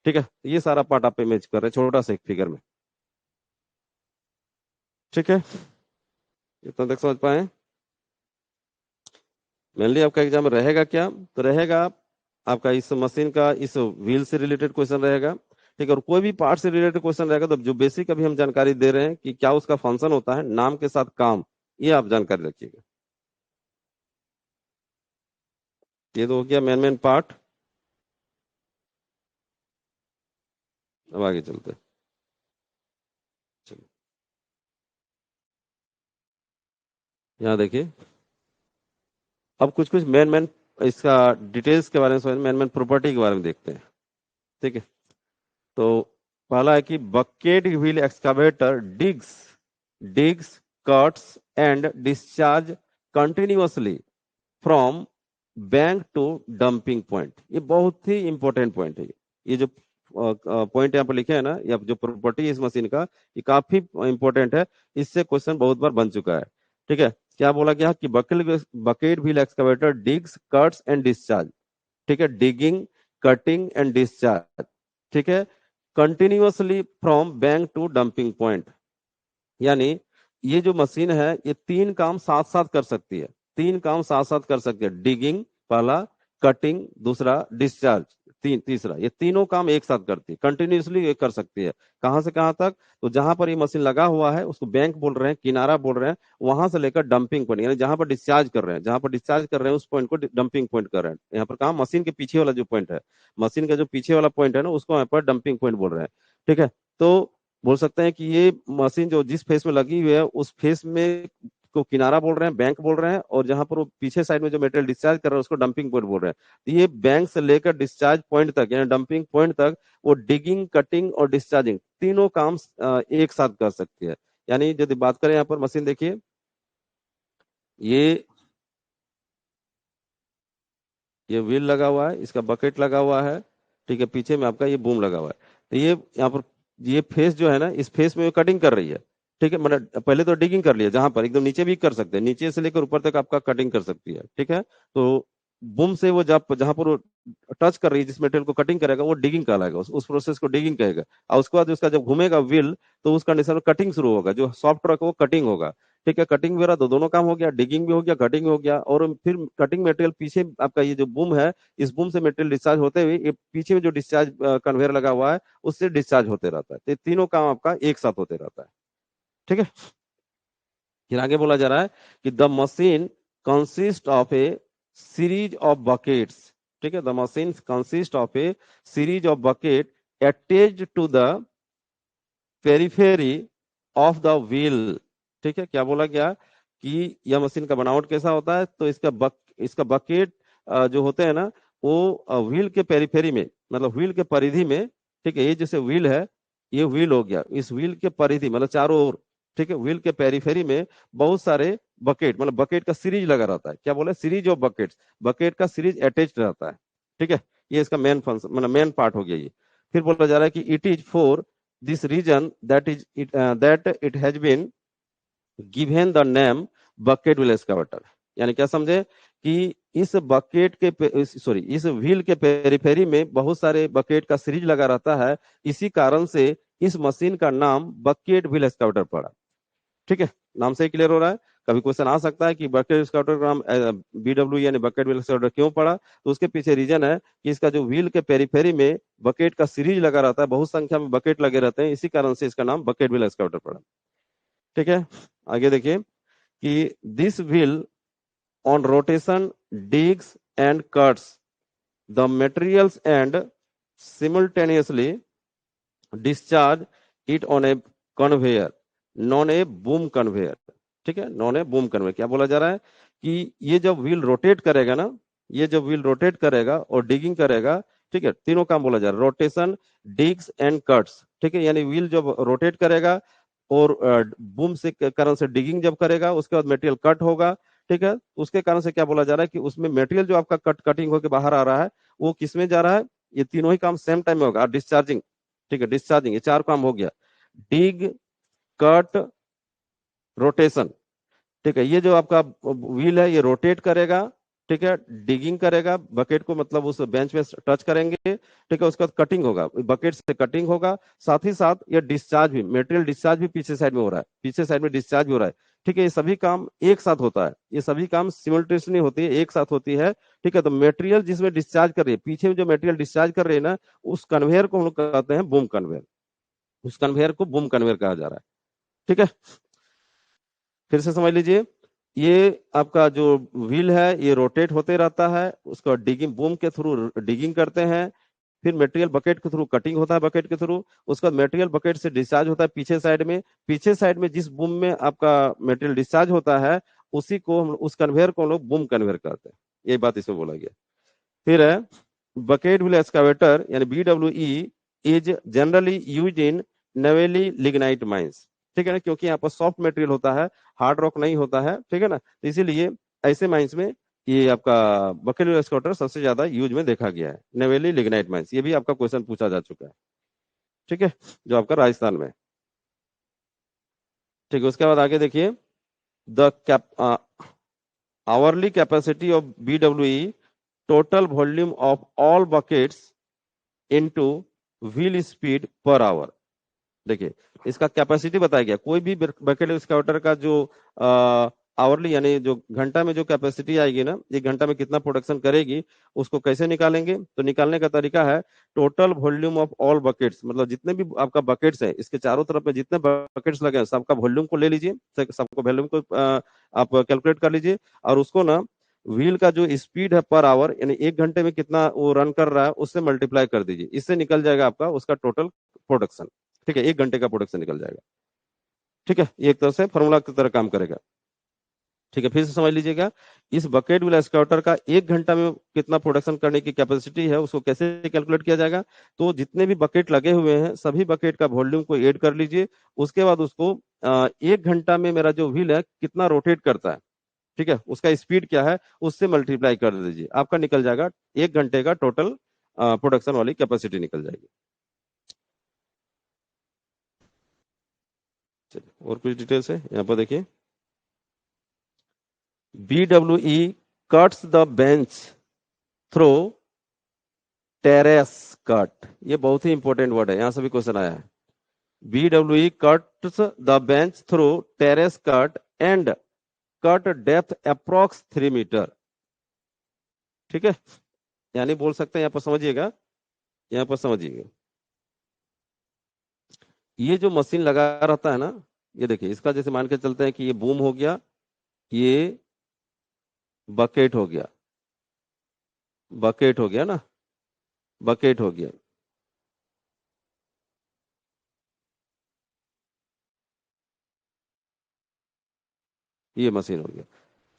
ठीक है, ये सारा पार्ट आप इमेज कर रहे हैं छोटा सा एक फिगर में। ठीक है, इतना तक समझ पाए। मेनली आपका एग्जाम में रहेगा क्या, तो रहेगा आपका इस मशीन का इस व्हील से रिलेटेड क्वेश्चन रहेगा। ठीक है, और कोई भी पार्ट से रिलेटेड क्वेश्चन रहेगा तो जो बेसिक अभी हम जानकारी दे रहे हैं कि क्या उसका फंक्शन होता है, नाम के साथ काम, ये आप जानकारी रखिएगा। ये तो हो गया मेन मेन पार्ट। अब आगे चलते हैं। चलिए, यहाँ देखिए, अब कुछ कुछ मेन मेन इसका डिटेल्स के बारे में समझ, मेन मेन प्रॉपर्टी के बारे में देखते हैं। ठीक है, तो पहला है कि bucket wheel excavator digs digs cuts and discharge continuously from bank to dumping point. ये बहुत ही इंपॉर्टेंट पॉइंट है। ये जो पॉइंट यहाँ पर लिखे है ना, या जो प्रॉपर्टी है इस मशीन का, ये काफी इंपॉर्टेंट है। इससे क्वेश्चन बहुत बार बन चुका है। ठीक है, क्या बोला गया कि bucket wheel excavator digs cuts and discharge. ठीक है, डिगिंग, कटिंग एंड डिस्चार्ज। ठीक है, continuously from bank to dumping point. यानी ये जो मशीन है ये तीन काम साथ साथ कर सकती है, तीन काम साथ साथ कर सकती है। डिगिंग पहला, कटिंग दूसरा, डिस्चार्ज तीसरा, ये तीनों काम एक साथ करती है, कंटिन्यूसली ये कर सकती है। कहां से कहां तक, तो जहां पर ये मशीन लगा हुआ है उसको बैंक बोल रहे हैं, किनारा बोल रहे हैं, वहां से लेकर डंपिंग पॉइंट, यानी जहां पर डिस्चार्ज कर रहे हैं, जहां पर डिस्चार्ज कर रहे हैं उस पॉइंट को डंपिंग पॉइंट कर रहे हैं। यहाँ पर कहा मशीन के पीछे वाला जो पॉइंट है, मशीन का जो पीछे वाला पॉइंट है ना, उसको यहाँ पर डंपिंग पॉइंट बोल रहे हैं। ठीक है, तो बोल सकते हैं कि ये मशीन जो जिस फेस में लगी हुई है उस फेस में को किनारा बोल रहे हैं, बैंक बोल रहे हैं, और जहां पर वो पीछे साइड में जो मटेरियल डिस्चार्ज कर रहा है उसको डंपिंग पॉइंट बोल रहे हैं। तो ये बैंक से लेकर डिस्चार्ज पॉइंट तक, यानी डंपिंग पॉइंट तक, वो डिगिंग, कटिंग और डिस्चार्जिंग तीनों काम एक साथ कर सकती है। यानी यदि बात करें यहाँ पर मशीन देखिए, ये ये व्हील लगा हुआ है, इसका बकेट लगा हुआ है। ठीक है, पीछे में आपका ये बूम लगा हुआ है। तो ये यहाँ पर ये फेस जो है ना, इस फेस में कटिंग कर रही है। ठीक है, मतलब पहले तो डिगिंग कर लिया, जहां पर एकदम नीचे भी कर सकते हैं, नीचे से लेकर ऊपर तक आपका कटिंग कर सकती है। ठीक है, तो बूम से वो जब जहां पर वो टच कर रही है, जिस मटेरियल को कटिंग करेगा वो डिगिंग कहलाएगा, उस प्रोसेस को डिगिंग कहेगा। और उसके बाद उसका जब घूमेगा व्हील, तो उस कंडीशन में कटिंग शुरू होगा, जो सॉफ्ट रॉक है वो कटिंग होगा। ठीक है, कटिंग वगैरह तो दोनों काम हो गया, डिगिंग भी हो गया, कटिंग हो गया, और फिर कटिंग मटेरियल पीछे आपका ये जो बूम है, इस बूम से मटेरियल डिस्चार्ज होते हुए ये पीछे में जो डिस्चार्ज कन्वेयर लगा हुआ है उससे डिस्चार्ज होते रहता है। तो ये तीनों काम आपका एक साथ होते रहता है। ठीक है, फिर आगे बोला जा रहा है कि the machine consist of a series of buckets. ठीक है, the machine consist of a series of bucket attached to the periphery of the wheel. ठीक है, क्या बोला गया कि यह मशीन का बनावट कैसा होता है, तो इसका बकेट जो होते हैं ना, वो व्हील के पेरिफेरी में, मतलब व्हील के परिधि में। ठीक है, ये जैसे व्हील है, ये व्हील हो गया, इस व्हील के परिधि मतलब चारों ओर। ठीक है, व्हील के पेरिफेरी में बहुत सारे बकेट, मतलब बकेट का सीरीज लगा रहता है। क्या बोले, सीरीज ऑफ बकेट्स, बकेट का सीरीज अटैच रहता है। ठीक है, ये इसका मेन फंक्शन मतलब मेन पार्ट हो गया ये। फिर बोला जा रहा है कि it is for this region that it has been given the name bucket wheel excavator। यानी क्या समझे कि इस बकेट के सॉरी इस व्हील के पेरिफेरी में बहुत सारे बकेट का सीरीज लगा रहता है, इसी कारण से इस मशीन का नाम बकेट व्हील एक्सकावेटर पड़ा। ठीक है, नाम से ही क्लियर हो रहा है। कभी क्वेश्चन आ सकता है कि बकेट एक्सकैवेटर का नाम BW यानी बकेट व्हील एक्सकैवेटर क्यों पड़ा, तो उसके पीछे रीजन है कि इसका जो व्हील के पेरीफेरी में बकेट का सीरीज लगा रहता है, बहुत संख्या में बकेट लगे रहते हैं, इसी कारण से इसका नाम बकेट व्हील एक्सकैवेटर पड़ा। ठीक है, आगे देखिए कि this wheel on rotation digs and cuts the materials and simultaneously discharge it on a conveyor known a boom conveyor। ठीक है, नॉन ए बूम कन्वेयर। क्या बोला जा रहा है कि ये जब व्हील रोटेट करेगा ना, ये जब व्हील रोटेट करेगा और डिगिंग करेगा, ठीक है, तीनों काम बोला जा रहा है, रोटेशन, डिग्स एंड कट्स। ठीक है, यानी व्हील जब रोटेट करेगा और बूम से कारण से डिगिंग जब करेगा, उसके बाद मटेरियल कट होगा। ठीक है, उसके कारण से क्या बोला जा रहा है कि उसमें मटेरियल जो आपका कटिंग होकर बाहर आ रहा है वो किसमें जा रहा है, ये तीनों ही काम सेम टाइम में होगा। डिस्चार्जिंग, ठीक है, डिस्चार्जिंग, ये चार काम हो गया, डिग, कट, रोटेशन। ठीक है, ये जो आपका व्हील है ये रोटेट करेगा, ठीक है, डिगिंग करेगा, बकेट को मतलब उस बेंच में टच करेंगे, ठीक है, उसके बाद कटिंग होगा, बकेट से कटिंग होगा, साथ ही साथ ये डिस्चार्ज भी, मटेरियल डिस्चार्ज भी पीछे साइड में हो रहा है, पीछे साइड में डिस्चार्ज भी हो रहा है। ठीक है, ये सभी काम एक साथ होता है, ये सभी काम सिमुलटेनियसली होती है, एक साथ होती है। ठीक है, तो मटेरियल जिसमें डिस्चार्ज कर रही है, पीछे में जो मटेरियल डिस्चार्ज कर रही है ना, उस कन्वेयर को हम लोग कहते हैं बूम कन्वेयर, उस कन्वेयर को बूम कन्वेयर कहा जा रहा है। ठीक है, फिर से समझ लीजिए, ये आपका जो व्हील है ये रोटेट होते रहता है, उसका डिगिंग बूम के थ्रू डिगिंग करते हैं, फिर मटेरियल बकेट के थ्रू कटिंग होता है, बकेट के थ्रू, उसका मटेरियल बकेट से डिस्चार्ज होता है पीछे साइड में, पीछे साइड में जिस बूम में आपका मटेरियल डिस्चार्ज होता है उसी को हम, उस कन्वेयर को हम लोग बूम कन्वेयर करते हैं। ये बात इसमें बोला गया। फिर है बकेट व्हील एक्सकावेटर यानी BWE is generally use in नवेली लिग्नाइट माइंस। ठीक है ना, क्योंकि यहाँ पर सॉफ्ट मटेरियल होता है, हार्ड रॉक नहीं होता है। ठीक है ना, तो इसीलिए ऐसे माइंस में ये आपका बकेट व्हील एक्सकावेटर सबसे ज्यादा यूज में देखा गया है, नवेली लिग्नाइट माइंस। ये भी आपका क्वेश्चन पूछा जा चुका है, ठीक है, जो आपका राजस्थान में। ठीक है, उसके बाद आगे देखिए, the hourly capacity of BWE total volume of all buckets into wheel speed per hour। देखिए, इसका कैपेसिटी बताया गया, कोई भी बकेट एक्सकावेटर का जो आवरली यानी जो घंटा में जो कैपेसिटी आएगी ना, एक घंटा में कितना प्रोडक्शन करेगी, उसको कैसे निकालेंगे, तो निकालने का तरीका है total volume of all buckets, मतलब जितने भी आपका बकेट्स है, इसके चारों तरफ में जितने बकेट्स लगे हैं सबका वॉल्यूम को ले लीजिए, सबको वॉल्यूम को आप कैलकुलेट कर लीजिए, और उसको ना व्हील का जो स्पीड है पर आवर यानी एक घंटे में कितना वो रन कर रहा है उससे मल्टीप्लाई कर दीजिए, इससे निकल जाएगा आपका उसका टोटल प्रोडक्शन। ठीक है, एक घंटे का प्रोडक्शन निकल जाएगा। ठीक है, ये एक तरह से फॉर्मूला की तरह काम करेगा। ठीक है, फिर से समझ लीजिएगा, इस बकेट व्हील एक्सकावेटर का एक घंटा में कितना प्रोडक्शन करने की कैपेसिटी है उसको कैसे कैलकुलेट किया जाएगा, तो जितने भी बकेट लगे हुए हैं सभी बकेट का वॉल्यूम को ऐड कर लीजिए, उसके बाद उसको एक घंटा में मेरा जो व्हील है कितना रोटेट करता है, ठीक है, उसका स्पीड क्या है उससे मल्टीप्लाई कर दीजिए, आपका निकल जाएगा एक घंटे का टोटल प्रोडक्शन वाली कैपेसिटी निकल जाएगी। और कुछ डिटेल्स है यहाँ पर देखिए, BWE cuts the bench through terrace cut। ये बहुत ही इंपॉर्टेंट वर्ड है, यहाँ से भी क्वेश्चन आया है। BWE cuts the bench through terrace cut and cut depth approx 3 metre. ठीक है, यानी बोल सकते हैं, यहाँ पर समझिएगा, यहाँ पर समझिएगा, ये जो मशीन लगा रहता है ना, ये देखिए, इसका जैसे मान के चलते हैं कि ये बूम हो गया, ये बकेट हो गया, बकेट हो गया ना, बकेट हो गया, ये मशीन हो गया।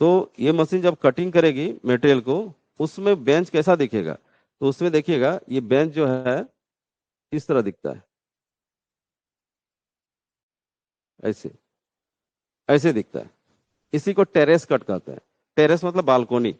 तो ये मशीन जब कटिंग करेगी मटेरियल को, उसमें बेंच कैसा दिखेगा, तो उसमें देखिएगा ये बेंच जो है इस तरह दिखता है, ऐसे ऐसे दिखता है, इसी को टेरेस कट कहते हैं। टेरेस मतलब बालकोनी।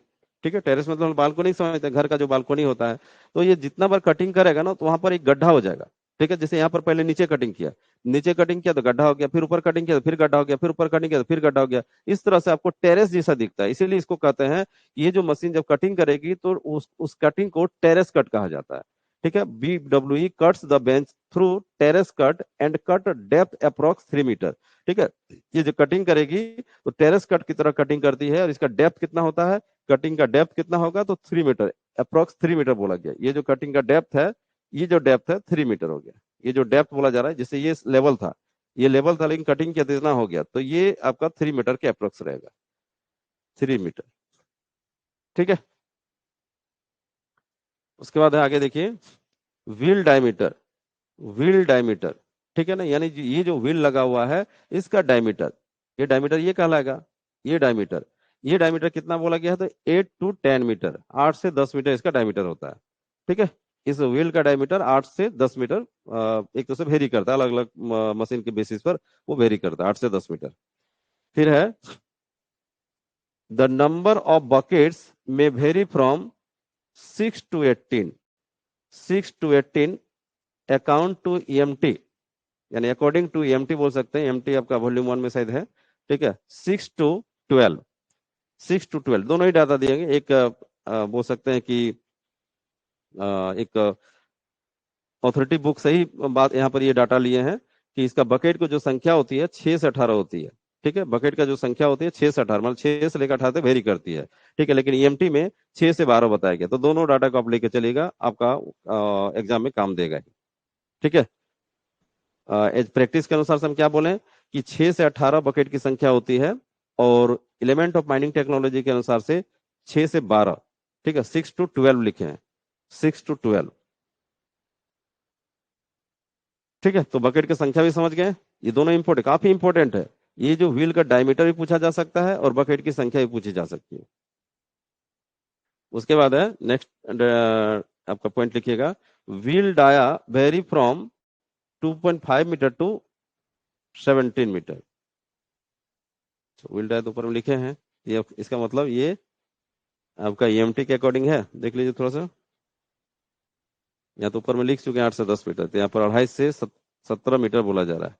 ठीक है, टेरेस मतलब बालकोनी समझते हैं, घर का जो बालकोनी होता है, तो ये जितना बार कटिंग करेगा ना तो वहां पर एक गड्ढा हो जाएगा। ठीक है, जैसे यहाँ पर पहले नीचे कटिंग किया, नीचे कटिंग किया तो गड्ढा हो गया, फिर ऊपर कटिंग किया तो फिर गड्ढा हो गया, फिर ऊपर कटिंग किया तो फिर गड्ढा हो गया, इस तरह से आपको टेरेस जैसा दिखता है। इसीलिए इसको कहते हैं, ये जो मशीन जब कटिंग करेगी तो उस कटिंग को टेरेस कट कहा जाता है। ठीक है, BWE cuts the bench through terrace cut and cut depth approx 3 metre. ठीक है। ये जो कटिंग करेगी तो टेरेस कट की तरह कटिंग करती है, और इसका डेप्थ कितना होता है, कटिंग का डेप्थ कितना होगा, तो 3 मीटर, अप्रोक्स 3 मीटर बोला गया। ये जो कटिंग का डेप्थ है, ये जो डेप्थ है 3 मीटर हो गया। ये जो डेप्थ बोला जा रहा है, जैसे ये लेवल था, ये लेवल था, लेकिन कटिंग कितना हो गया, तो ये आपका 3 मीटर के अप्रोक्स रहेगा, 3 मीटर। ठीक है। उसके बाद आगे देखिए, व्हील डायमीटर, व्हील डायमीटर, ठीक है ना, यानी ये जो व्हील लगा हुआ है इसका डायमीटर, ये डायमीटर ये कहलाएगा, ये डायमीटर, ये डायमीटर कितना बोला गया है, तो 8 to 10 मीटर, 8 से 10 मीटर इसका डायमीटर होता है। ठीक है। इस व्हील का डायमीटर 8 से 10 मीटर, एक तो से वेरी करता है, अलग अलग मशीन के बेसिस पर वो वेरी करता है, 8 से 10 मीटर। फिर है, द नंबर ऑफ बकेट्स में vary from 6 to 18, 6 to 18 account to EMT, यानी अकॉर्डिंग टू EMT बोल सकते हैं, EMT आपका वॉल्यूम 1 में शायद है। ठीक है। 6 to 12, 6 to 12 दोनों ही डाटा दिएंगे। एक बोल सकते हैं कि एक ऑथोरिटी बुक से ही बात यहाँ पर ये डाटा लिए हैं कि इसका बकेट को जो संख्या होती है 6 से 18 होती है। ठीक है। बकेट का जो संख्या होती है 6 से 18, मतलब 6 से लेकर 18 तक वेरी करती है। ठीक है। लेकिन EMT में 6 से 12 बताया गया, तो दोनों डाटा को आप लेकर चलिएगा, आपका एग्जाम में काम देगा। ठीक है। प्रैक्टिस के अनुसार से हम क्या बोले कि 6 से 18 बकेट की संख्या होती है, और एलिमेंट ऑफ माइनिंग टेक्नोलॉजी के अनुसार से 6 से 12। ठीक है। 6 to 12 लिखे हैं, 6 to 12। ठीक है। तो बकेट की संख्या भी समझ गए, ये दोनों इंपोर्टेंट, काफी इंपोर्टेंट है। ये जो व्हील का डायमीटर भी पूछा जा सकता है और बकेट की संख्या भी पूछी जा सकती है। उसके बाद है नेक्स्ट, आपका पॉइंट लिखिएगा, wheel dia vary from 2.5 metre to 17 metre. Wheel dia तो ऊपर में लिखे हैं, ये इसका मतलब ये आपका EMT के अकॉर्डिंग है, देख लीजिए थोड़ा सा। यहाँ तो ऊपर में लिख चुके हैं 8 से 10 मीटर, तो यहाँ पर 2.5 से 17 मीटर बोला जा रहा है।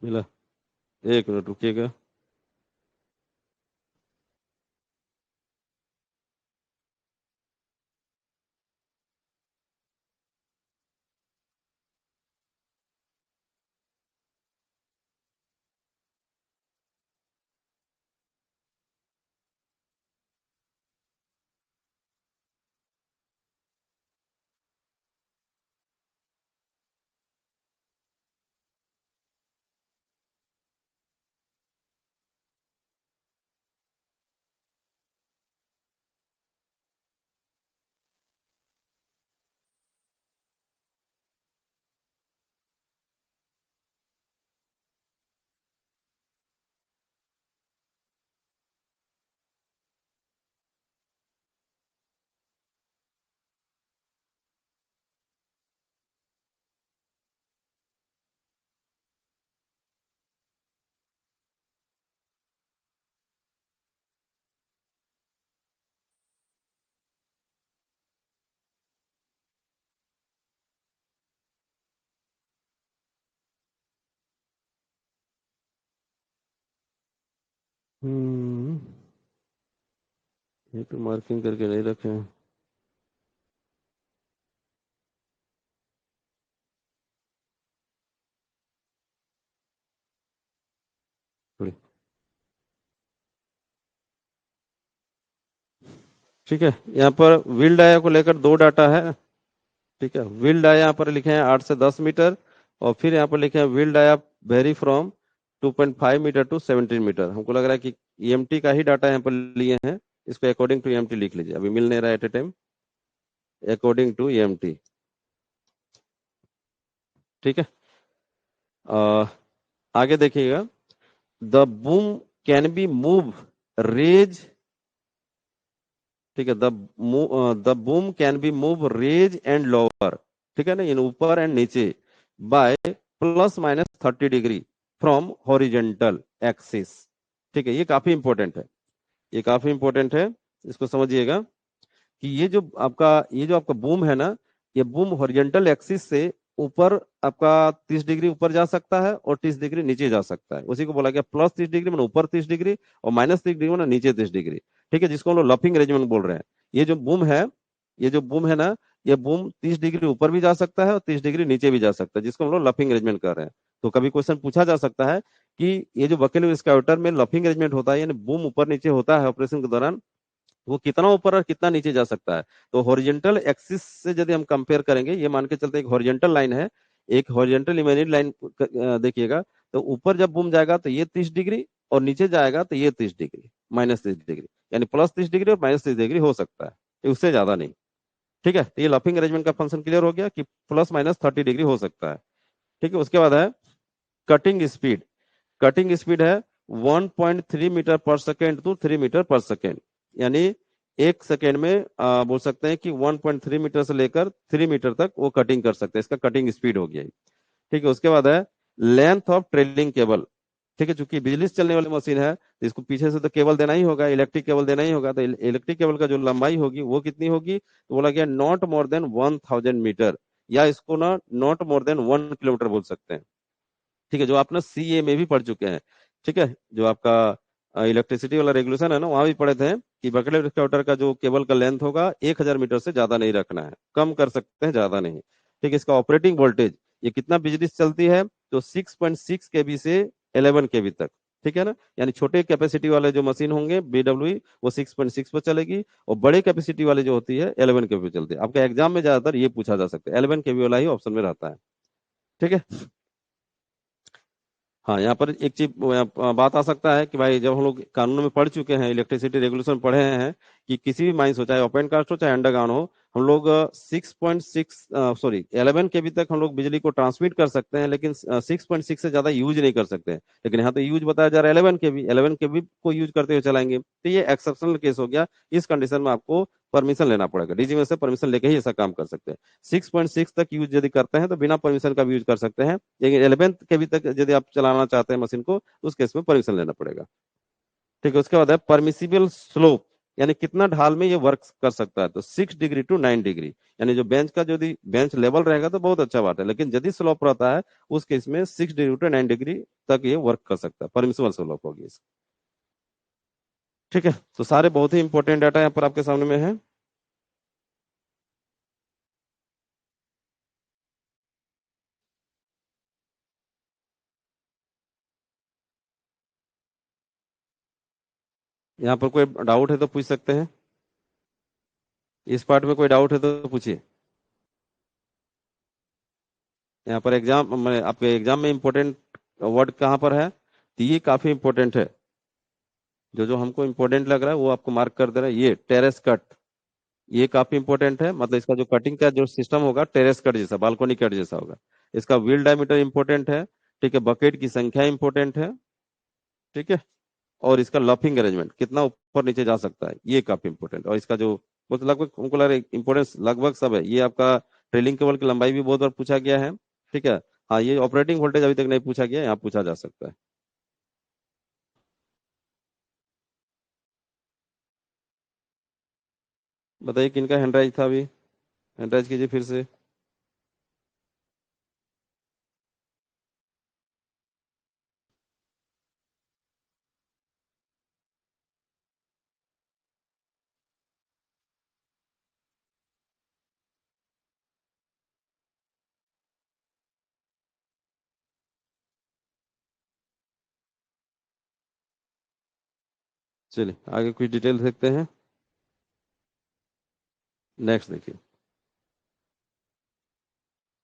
मिला, 1 मिनट रुकिएगा। ये तो मार्किंग करके नहीं रखे हैं। थोड़ी। ठीक है। यहाँ पर व्हील डाया को लेकर 2 डाटा है। ठीक है। व्हील डाया यहाँ पर लिखे हैं 8 से 10 मीटर, और फिर यहाँ पर लिखे हैं wheel dia vary from 2.5 metre to 17 metre. हमको लग रहा है कि EMT का ही डाटा यहाँ पर लिए हैं, इसको अकॉर्डिंग टू EMT लिख लीजिए, अभी मिल नहीं रहा है at a time, according to EMT। ठीक है। आगे देखिएगा, the boom can be move raise, ठीक है, the boom can be move raise and lower, ठीक है ना, इन ऊपर एंड नीचे, by +-30 degree from horizontal axis. ठीक है। ये काफी इंपॉर्टेंट है, ये काफी इंपॉर्टेंट है, इसको समझिएगा कि ये जो आपका बूम है ना, ये बूम हॉरिजॉन्टल एक्सिस से ऊपर आपका 30 डिग्री ऊपर जा सकता है और 30 डिग्री नीचे जा सकता है। उसी को बोला गया +30 डिग्री मैंने ऊपर 30 डिग्री और -30 डिग्री मैंने नीचे 30 डिग्री। ठीक है, जिसको हम लोग लफिंग अरेंजमेंट बोल रहे हैं। ये जो बूम है ये जो बूम है ना, ये बूम 30 डिग्री ऊपर भी जा सकता है और 30 डिग्री नीचे भी जा सकता है, जिसको हम लोग लफिंग अरेंजमेंट कर रहे हैं। तो कभी क्वेश्चन पूछा जा सकता है कि ये जो बकेट स्काउटर में लफिंग अरेंजमेंट होता है, यानी बूम ऊपर नीचे होता है ऑपरेशन के दौरान, वो कितना ऊपर और कितना नीचे जा सकता है। तो हॉरिजॉन्टल एक्सिस से यदि हम कंपेयर करेंगे, ये मान के चलते एक हॉरिजॉन्टल लाइन है, एक हॉरिजॉन्टल इमेजिनरी लाइन देखिएगा, तो ऊपर जब बूम जाएगा तो ये 30 डिग्री और नीचे जाएगा तो ये 30 डिग्री, -30 डिग्री, यानी +30 डिग्री और -30 डिग्री हो सकता है, उससे ज्यादा नहीं। ठीक है, तो ये लफिंग अरेंजमेंट का फंक्शन क्लियर हो गया कि +-30 डिग्री हो सकता है। ठीक है, उसके बाद है कटिंग स्पीड। कटिंग स्पीड है 1.3 मीटर पर सेकेंड टू 3 मीटर पर सेकेंड, यानी 1 सेकेंड में बोल सकते हैं कि 1.3 मीटर से लेकर 3 मीटर तक वो कटिंग कर सकते हैं, इसका कटिंग स्पीड हो गया। ठीक है, उसके बाद है लेंथ ऑफ ट्रेलिंग केबल। ठीक है, चूंकि बिजली से चलने वाली मशीन है तो इसको पीछे से तो केबल देना ही होगा, इलेक्ट्रिक केबल देना ही होगा, तो इलेक्ट्रिक केबल का जो लंबाई होगी वो कितनी होगी, तो बोला गया नॉट मोर देन 1000 मीटर, या इसको ना नॉट मोर देन 1 किलोमीटर बोल सकते हैं। ठीक है, जो आप ना CA में भी पढ़ चुके हैं। ठीक है, जो आपका इलेक्ट्रिसिटी वाला रेगुलेशन है ना, वहां भी पढ़े थे कि बकेट एक्सकावेटर का जो केबल का लेंथ होगा 1000 मीटर से ज्यादा नहीं रखना है, कम कर सकते हैं, ज्यादा नहीं। ठीक है, इसका ऑपरेटिंग वोल्टेज, ये कितना बिजली से चलती है, तो 6.6 केवी से 11 केवी तक। ठीक है ना, यानी छोटे कैपेसिटी वाले जो मशीन होंगे BWE, वो 6.6 पर चलेगी, और बड़े कैपेसिटी वाली जो होती है 11 केवी पे चलती है। आपका एग्जाम में ज्यादातर ये पूछा जा सकता है, 11 केवी वाला ही ऑप्शन में रहता है। ठीक है। हाँ, यहाँ पर एक चीज बात आ सकता है कि भाई जब हम लोग कानून में पढ़ चुके हैं, इलेक्ट्रिसिटी रेगुलेशन पढ़े हैं, कि किसी भी माइंस हो, चाहे ओपन कास्ट हो चाहे अंडरग्राउंड हो, हम लोग 11 केवी तक हम लोग बिजली को ट्रांसमिट कर सकते हैं, लेकिन 6.6 से ज्यादा यूज नहीं कर सकते हैं। लेकिन यहाँ तो यूज बताया जा रहा है 11 केवी, 11 केवी को यूज करते हुए चलाएंगे, तो ये एक्सेप्शनल केस हो गया। इस कंडीशन में आपको परमिशन लेना पड़ेगा, डीजीएम से परमिशन लेके ही ऐसा काम कर सकते हैं। 6.6 तक यूज यदि करते हैं तो बिना परमिशन का भी यूज कर सकते हैं, लेकिन 11 के भी तक यदि आप चलाना चाहते हैं मशीन को, उस केस में परमिशन लेना पड़ेगा। ठीक है, उसके बाद है परमिसिबल स्लोप, यानी कितना ढाल में ये वर्क कर सकता है, तो 6 डिग्री टू 9 डिग्री, यानी जो बेंच का यदि बेंच लेवल रहेगा तो बहुत अच्छा बात है, लेकिन यदि स्लोप रहता है उस केस में 6 डिग्री टू 9 डिग्री तक ये वर्क कर सकता है, परमिसिबल स्लोप होगी इसकी। ठीक है, तो सारे बहुत ही इंपॉर्टेंट डाटा यहाँ पर आपके सामने में है। यहाँ पर कोई डाउट है तो पूछ सकते हैं, इस पार्ट में कोई डाउट है तो पूछिए। यहाँ पर एग्जाम में, आपके एग्जाम में इंपॉर्टेंट वर्ड कहाँ पर है, तो ये काफी इंपॉर्टेंट है। जो जो हमको इंपॉर्टेंट लग रहा है वो आपको मार्क कर दे रहा है। ये टेरेस कट, ये काफी इंपॉर्टेंट है, मतलब इसका जो कटिंग का जो सिस्टम होगा टेरेस कट जैसा, बालकोनी कट जैसा होगा। इसका व्हील डायमीटर इंपॉर्टेंट है। ठीक है, बकेट की संख्या इंपॉर्टेंट है। ठीक है, और इसका लफिंग अरेंजमेंट कितना ऊपर नीचे जा सकता है, ये काफी इंपॉर्टेंट। और इसका जो मतलब लगभग हमको लग रहा है इंपॉर्टेंस लगभग सब है। ये आपका ट्रेलिंग केबल की लंबाई भी बहुत बार पूछा गया है। ठीक है, हाँ, ये ऑपरेटिंग वोल्टेज अभी तक नहीं पूछा गया, यहाँ पूछा जा सकता है। बताइए किनका हैंडराइज था अभी, हैंडराइज कीजिए फिर से। चलिए आगे कुछ डिटेल देखते हैं। नेक्स्ट देखिए,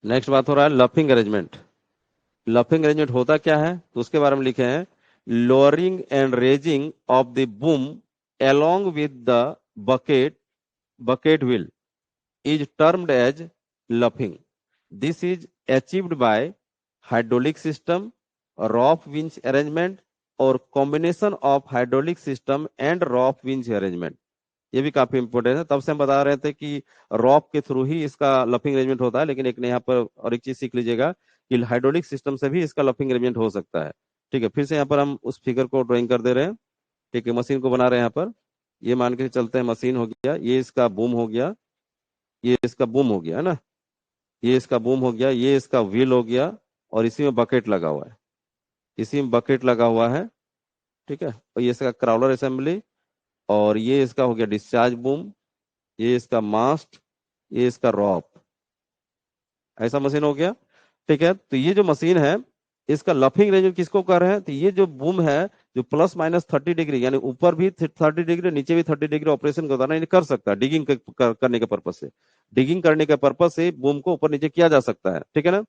नेक्स्ट बात हो रहा है लफिंग अरेंजमेंट। लफिंग अरेंजमेंट होता क्या है, तो उसके बारे में लिखे हैं, lowering and raising of the boom along with the bucket wheel is termed as luffing. This is achieved by hydraulic system, rope winch arrangement, और combination of hydraulic system and rope winch arrangement। ये भी काफी important है, तब से हम बता रहे थे कि रॉप के थ्रू ही इसका लफिंग अरेंजमेंट होता है, लेकिन एक ने यहाँ पर और एक चीज सीख लीजिएगा कि हाइड्रोलिक सिस्टम से भी इसका लफिंग अरेंजमेंट हो सकता है। ठीक है, फिर से यहाँ पर हम उस फिगर को ड्राइंग कर दे रहे हैं। ठीक है, मशीन को बना रहे हैं यहाँ पर। ये मान के चलते हैं मशीन हो गया, ये इसका बूम हो गया, ये इसका बूम हो गया है ना, ये इसका बूम हो गया, ये इसका व्हील हो गया, और इसी में बकेट लगा हुआ है, इसी में बकेट लगा हुआ है। ठीक है, और ये इसका क्राउलर असेंबली, और ये इसका हो गया डिस्चार्ज बूम, ये इसका मास्ट, ये इसका रॉप। ऐसा मशीन हो गया। ठीक है, तो ये जो मशीन है, इसका लफिंग रेंज किसको कर रहे हैं, तो ये जो बूम है, जो +-30 डिग्री, यानी ऊपर भी 30 डिग्री, नीचे भी 30 डिग्री ऑपरेशन करता है, कर सकता है डिगिंग करने के पर्पज से। डिगिंग करने के पर्पज से बूम को ऊपर नीचे किया जा सकता है। ठीक है ना,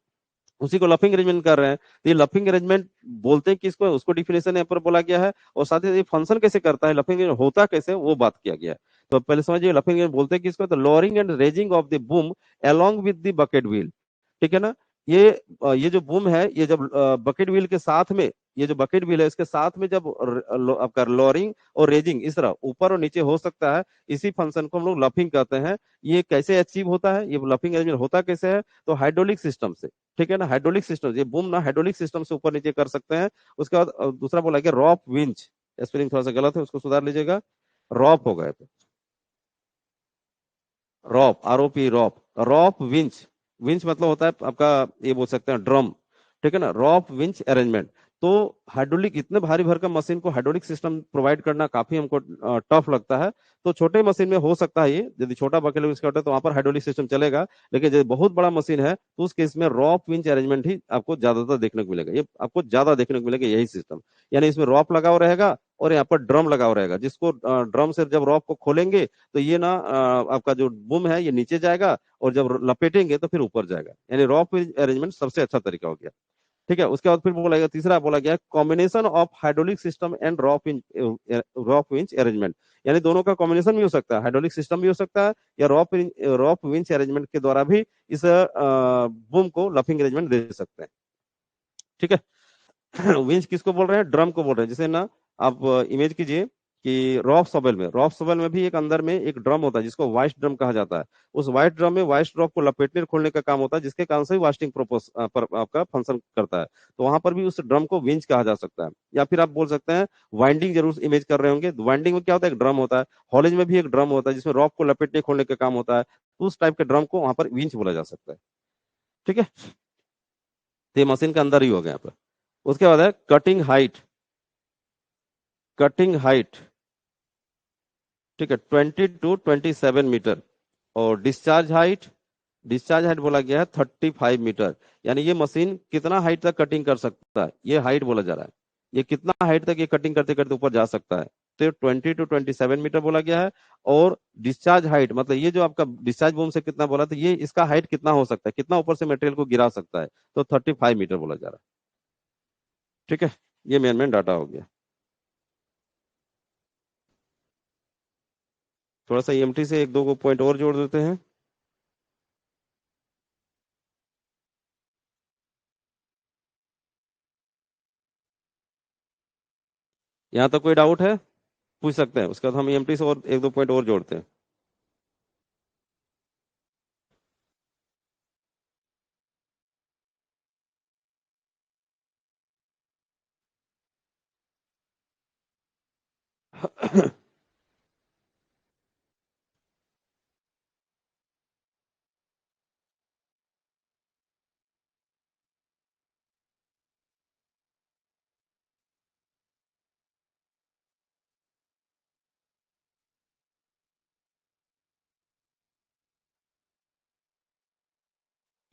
उसी को लफिंग अरेंजमेंट कर रहे हैं। तो ये लफिंग अरेंजमेंट बोलते हैं किसको, उसको डिफिनेशन यहाँ पर बोला गया है, और साथ ही ये फंक्शन कैसे करता है, लफिंग होता कैसे, वो बात किया गया है। तो पहले समझिए लफिंग बोलते हैं किसको, तो lowering and raising of the boom along with the bucket wheel. ठीक है ना, ये ये जो बूम है, ये जब बकेट व्हील के साथ में, ये जो बकेट व्हील है इसके साथ में जब आपका लोअरिंग और रेजिंग इस तरह ऊपर और नीचे हो सकता है, इसी फंक्शन को हम लोग लफिंग कहते हैं। ये कैसे अचीव होता है, ये लफिंग अरेंजमेंट होता कैसे है, तो हाइड्रोलिक सिस्टम से। ठीक है ना, हाइड्रोलिक सिस्टम, ये बूम ना हाइड्रोलिक सिस्टम से ऊपर नीचे कर सकते हैं। उसके बाद दूसरा बोला गया रॉप विंच, स्पेलिंग थोड़ा सा गलत है, उसको सुधार लीजिएगा। रॉप हो गए, रॉप, ROP, रॉप, रॉप विंच। विंच मतलब होता है आपका, ये बोल सकते हैं ड्रम। ठीक है ना, रॉप विंच अरेंजमेंट। तो हाइड्रोलिक, इतने भारी भरकम मशीन को हाइड्रोलिक सिस्टम प्रोवाइड करना काफी हमको टफ लगता है। तो छोटे मशीन में हो सकता है, ये यदि छोटा बकेट यूज करते हैं तो वहां पर हाइड्रोलिक सिस्टम चलेगा। लेकिन यदि बहुत बड़ा मशीन है तो उस केस में रॉप विंच अरेंजमेंट ही आपको ज्यादातर देखने को मिलेगा, ये आपको ज्यादा देखने को मिलेगा यही सिस्टम। यानी इसमें रॉप लगा हुआ रहेगा, और यहाँ पर ड्रम लगा हुआ रहेगा, जिसको ड्रम से जब रॉप को खोलेंगे तो ये ना आपका जो बूम है ये नीचे जाएगा, और जब लपेटेंगे तो फिर ऊपर जाएगा। यानी रॉप अरेंजमेंट सबसे अच्छा तरीका हो गया। ठीक है, उसके बाद फिर बोला गया, तीसरा बोला गया combination of hydraulic system and rope winch arrangement. यानी दोनों का कॉम्बिनेशन भी हो सकता है, हाइड्रोलिक सिस्टम भी हो सकता है, या रॉप विंच अरेंजमेंट के द्वारा भी इस बूम को लफिंग अरेंजमेंट दे सकते हैं। ठीक है, विंच किसको बोल रहे हैं, ड्रम को बोल रहे हैं। जैसे ना आप इमेज कीजिए कि रॉफ सॉवेल में भी एक अंदर में एक ड्रम होता है जिसको वाइस ड्रम कहा जाता है। उस वाइट ड्रम में वाइस ड्रॉप को लपेटने और खोलने का काम होता है, जिसके कारण से भी वास्टिंग प्रोपोस पर आपका फंक्शन करता है। तो वहां पर भी उस ड्रम को विंच कहा जा सकता है। या फिर आप बोल सकते हैं, वाइंडिंग जरूर इमेज कर रहे होंगे, वाइंडिंग में क्या होता है, एक ड्रम होता है। हॉलेज में भी एक ड्रम होता है जिसमें रॉप को लपेटने खोलने का काम होता है। तो उस टाइप के ड्रम को वहां पर विंच बोला जा सकता है। ठीक है, तो ये मशीन के अंदर ही हो गया यहाँ पर। उसके बाद है कटिंग हाइट। कटिंग हाइट, ठीक है, 20 to 27 मीटर। और डिस्चार्ज हाइट बोला गया है 35 मीटर। यानी ये मशीन कितना हाइट तक कटिंग कर सकता है, ये हाइट बोला जा रहा है। ये कितना हाइट तक ये कटिंग करते करते ऊपर जा सकता है, तो 20 to 27 मीटर बोला गया है। और डिस्चार्ज हाइट मतलब ये जो आपका डिस्चार्ज बूम से कितना बोला, तो ये इसका हाइट कितना हो सकता है, कितना ऊपर से मटेरियल को गिरा सकता है, तो 35 मीटर बोला जा रहा है। ठीक है, ये मेन डाटा हो गया। थोड़ा सा EMT से एक दो को पॉइंट और जोड़ देते हैं। यहाँ तक कोई डाउट है, पूछ सकते हैं, उसके बाद हम EMT से और एक दो पॉइंट और जोड़ते हैं।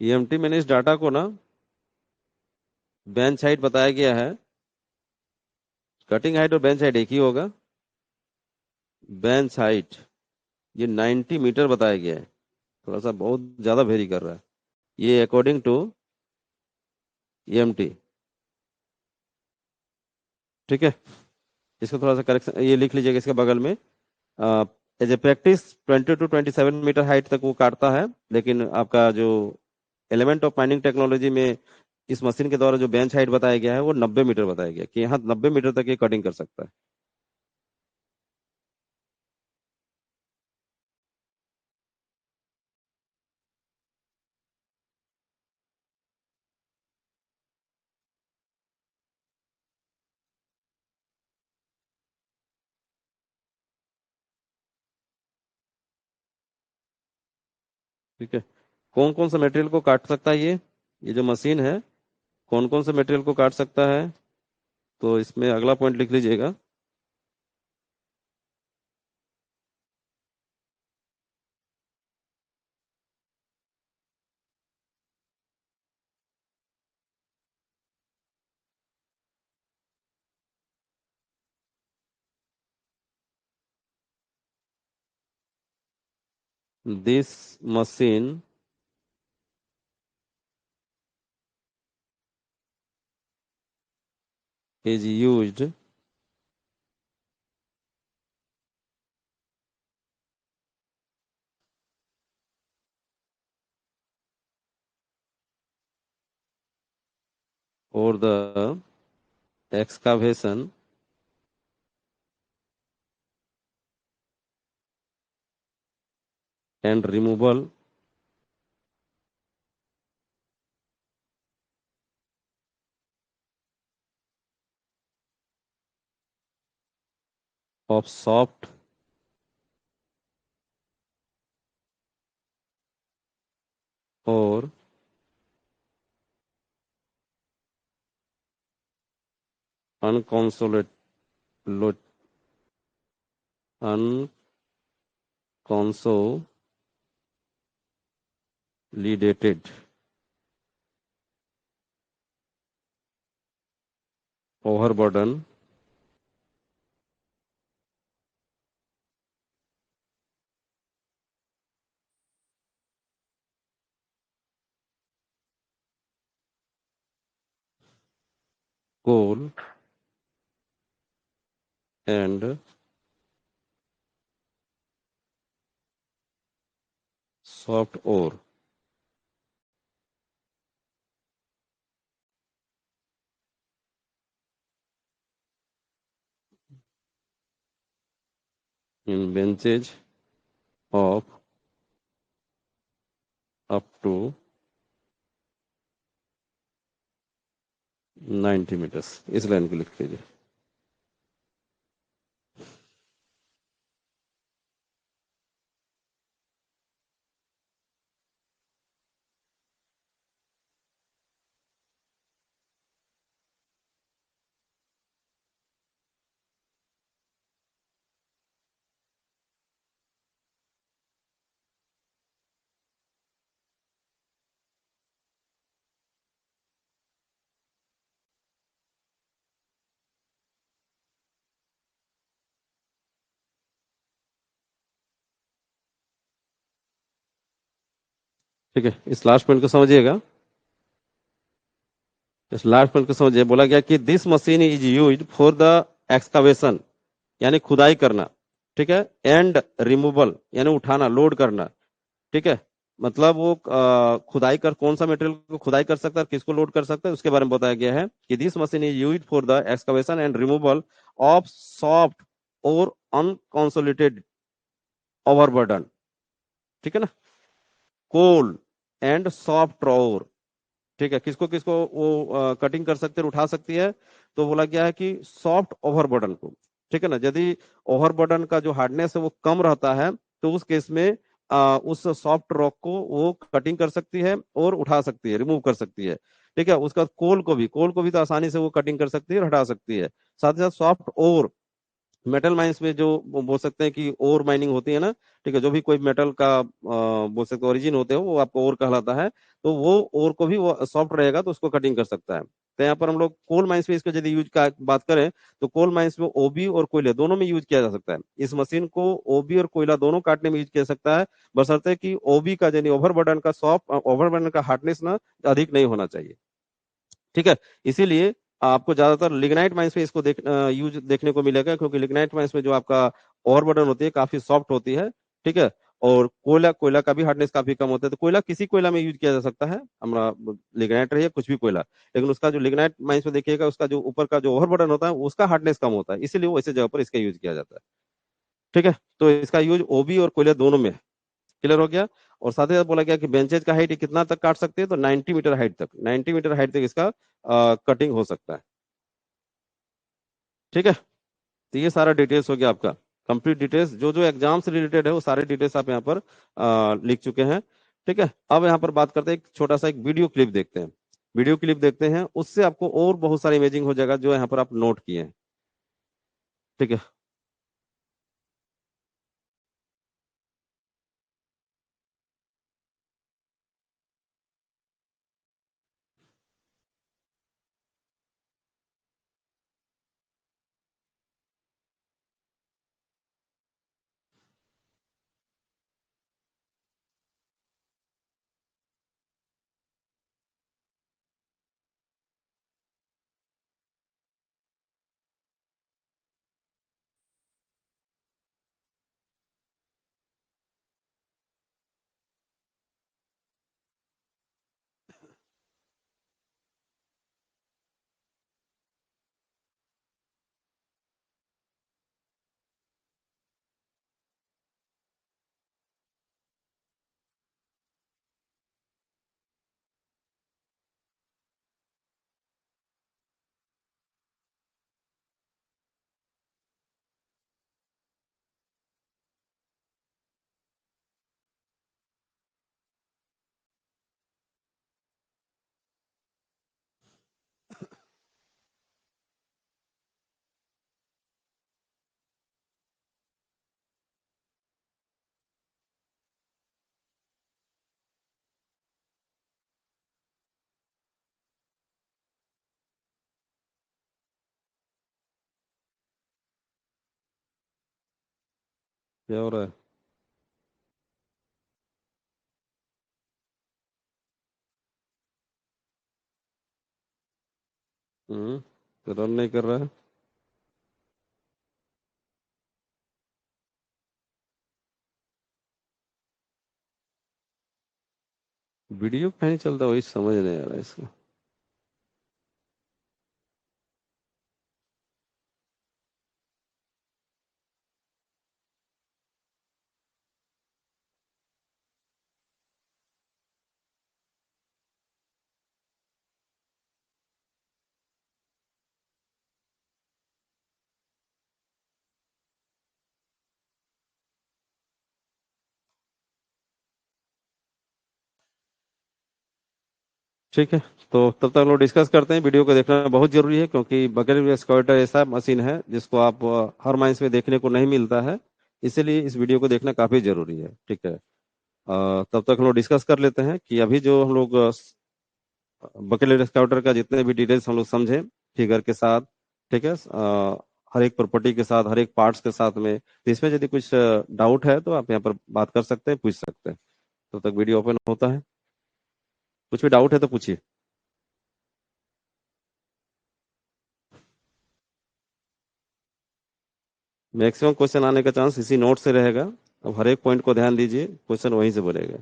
EMT मैंने इस डाटा को ना बेंच हाइट बताया गया है। कटिंग हाइट और बेंच हाइट एक ही होगा। बेंच हाइट ये 90 मीटर बताया गया है, थोड़ा सा बहुत ज्यादा वेरी कर रहा है ये अकॉर्डिंग टू EMT। ठीक है, इसको थोड़ा सा करेक्शन ये लिख लीजिएगा इसके बगल में। As a practice 20 to 27 metre height तक वो काटता है, लेकिन आपका जो एलिमेंट ऑफ माइनिंग टेक्नोलॉजी में इस मशीन के द्वारा जो बेंच हाइट बताया गया है वो 90 मीटर बताया गया कि यहाँ 90 मीटर तक ये कटिंग कर सकता है। ठीक है, कौन कौन सा मटेरियल को काट सकता है ये जो मशीन है कौन कौन से मटेरियल को काट सकता है? तो इसमें अगला पॉइंट लिख लीजिएगा। This machine is used for the excavation and removal of soft or unconsolidated unconsolidated overburden coal and soft ore in benches of up to 90 metres. इस लाइन को लिख लीजिए। ठीक है, इस लास्ट पॉइंट को समझिएगा। इस लास्ट पॉइंट को समझिए, बोला गया कि this machine is used for the excavation यानी खुदाई करना, ठीक है, एंड रिमूवल यानी उठाना, लोड करना, ठीक है। मतलब वो खुदाई कर कौन सा मटेरियल को खुदाई कर सकता है, किसको लोड कर सकता है, उसके बारे में बताया गया है कि this machine is used for the excavation and removal of soft और अनकंसोलिडेटेड ओवरबर्डन, ठीक है ना, कोल एंड सॉफ्ट और, ठीक है, किसको किसको वो कटिंग कर सकते हैं, उठा सकती है। तो बोला गया है कि सॉफ्ट ओवरबर्डन को, ठीक है ना, यदि ओवरबर्डन का जो हार्डनेस है वो कम रहता है तो उस केस में उस सॉफ्ट रॉक को वो कटिंग कर सकती है और उठा सकती है, रिमूव कर सकती है, ठीक है। उसका कोल को भी तो आसानी से वो कटिंग कर सकती है और हटा सकती है। साथ ही साथ सॉफ्ट और मेटल माइंस में जो बोल सकते हैं कि ओर माइनिंग होती है ना, ठीक है, जो भी कोई मेटल का बोल सकते ओरिजिन होते हो वो आपको ओर कहलाता है, तो वो ओर को भी वो सॉफ्ट रहेगा तो उसको कटिंग कर सकता है। तो यहाँ पर हम लोग कोल माइंस में इसको यदि यूज का बात करें तो कोल माइंस में ओबी और कोयले दोनों में यूज किया जा सकता है। इस मशीन को ओबी और कोयला दोनों काटने में यूज किया जा सकता है, बशर्ते कि ओबी का यानी ओवरबर्डन का सॉफ्ट ओवरबर्डन का हार्डनेस ना अधिक नहीं होना चाहिए, ठीक है। इसीलिए आपको ज्यादातर लिग्नाइट माइंस में इसको यूज देखने को मिलेगा, क्योंकि लिग्नाइट माइंस में जो आपका और बटन होती है काफी सॉफ्ट होती है, ठीक है। और कोयला कोयला का भी हार्डनेस काफी कम होता है, तो कोयला किसी कोयला में यूज किया जा सकता है, हमारा लिग्नाइट रही कुछ भी कोयला, लेकिन उसका जो लिग्नाइट माइंस में देखिएगा उसका जो ऊपर का जो ओवर बटन होता है उसका हार्डनेस कम होता है, इसीलिए वो ऐसे जगह पर इसका यूज किया जाता है, ठीक है। तो इसका यूज ओबी और कोयला दोनों में है। क्लियर हो गया। और साथ ही साथ बोला गया कि बेंचेज का हाइट कितना तक काट सकते हैं, तो 90 मीटर हाइट तक, 90 मीटर हाइट तक इसका कटिंग हो सकता है, ठीक है। तो ये सारा डिटेल्स हो गया आपका, कंप्लीट डिटेल्स, जो जो एग्जाम से रिलेटेड है वो सारे डिटेल्स आप यहाँ पर लिख चुके हैं। ठीक है, अब यहाँ पर बात करते हैं, एक छोटा सा एक वीडियो क्लिप देखते हैं। वीडियो क्लिप देखते हैं, उससे आपको और बहुत सारी इमेजिंग हो जाएगा जो यहाँ पर आप नोट किए हैं। ठीक है। क्या हो रहा है? तो रन नहीं कर रहा है। वीडियो कहीं नहीं चलता, वही समझ नहीं आ रहा है इसको। ठीक है, तो तब तक हम लोग डिस्कस करते हैं। वीडियो को देखना बहुत जरूरी है, क्योंकि बगल में एक्सकवाटर ऐसा मशीन है जिसको आप हर माइंस में देखने को नहीं मिलता है। इसीलिए इस वीडियो को देखना काफी जरूरी है। ठीक है। तब तक हम लोग डिस्कस कर लेते हैं कि अभी जो हम लोग बकेट एक्सकवाटर का जितने भी डिटेल्स हम लोग समझे, फिगर के साथ, ठीक है, हर एक प्रॉपर्टी के साथ, हर एक पार्ट्स के साथ में, तो इसमें यदि कुछ डाउट है तो आप यहाँ पर बात कर सकते हैं, पूछ सकते हैं। तब तक वीडियो ओपन होता है। कुछ भी डाउट है तो पूछिए। मैक्सिमम क्वेश्चन आने का चांस इसी नोट से रहेगा। अब हर एक पॉइंट को ध्यान दीजिए, क्वेश्चन वहीं से बनेगा।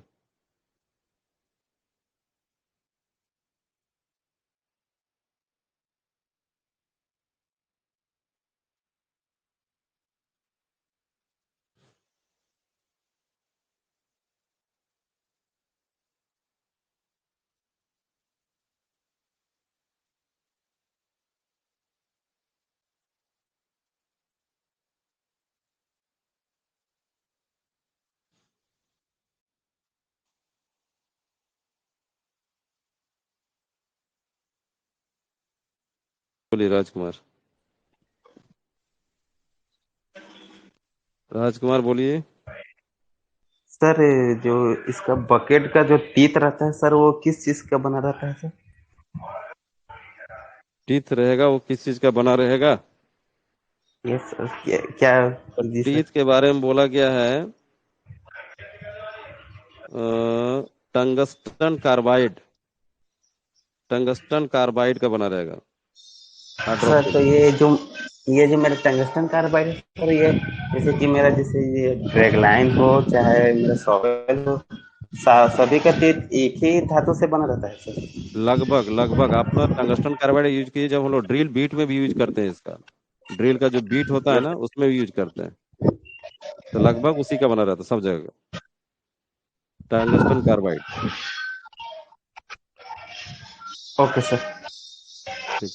बोलिए राजकुमार। राजकुमार बोलिए। सर जो इसका बकेट का जो टीथ रहता है सर, वो किस चीज का बना रहता है सर? टीथ रहेगा, वो किस चीज का बना रहेगा? यस सर, क्या तो जी सर। टीथ के बारे में बोला गया है, टंगस्टन कार्बाइड। टंगस्टन कार्बाइड का बना रहेगा, सर तो हाइड्रोक्साइड। ये जो मेरा टंगस्टन कार्बाइड है सर, ये जैसे कि मेरा जैसे ये ड्रैग लाइन हो चाहे मेरा सॉवेल हो, सभी का टीथ एक ही धातु से बना रहता है सर। लगभग लगभग आप ना टंगस्टन कार्बाइड यूज कीजिए, जब हम लोग ड्रिल बीट में भी यूज करते हैं इसका। ड्रिल का जो बीट होता है ना, उसमें भी यूज करते हैं। तो लगभग उसी का बना रहता है सब जगह, टंगस्टन कार्बाइड। Okay sir. ठीक।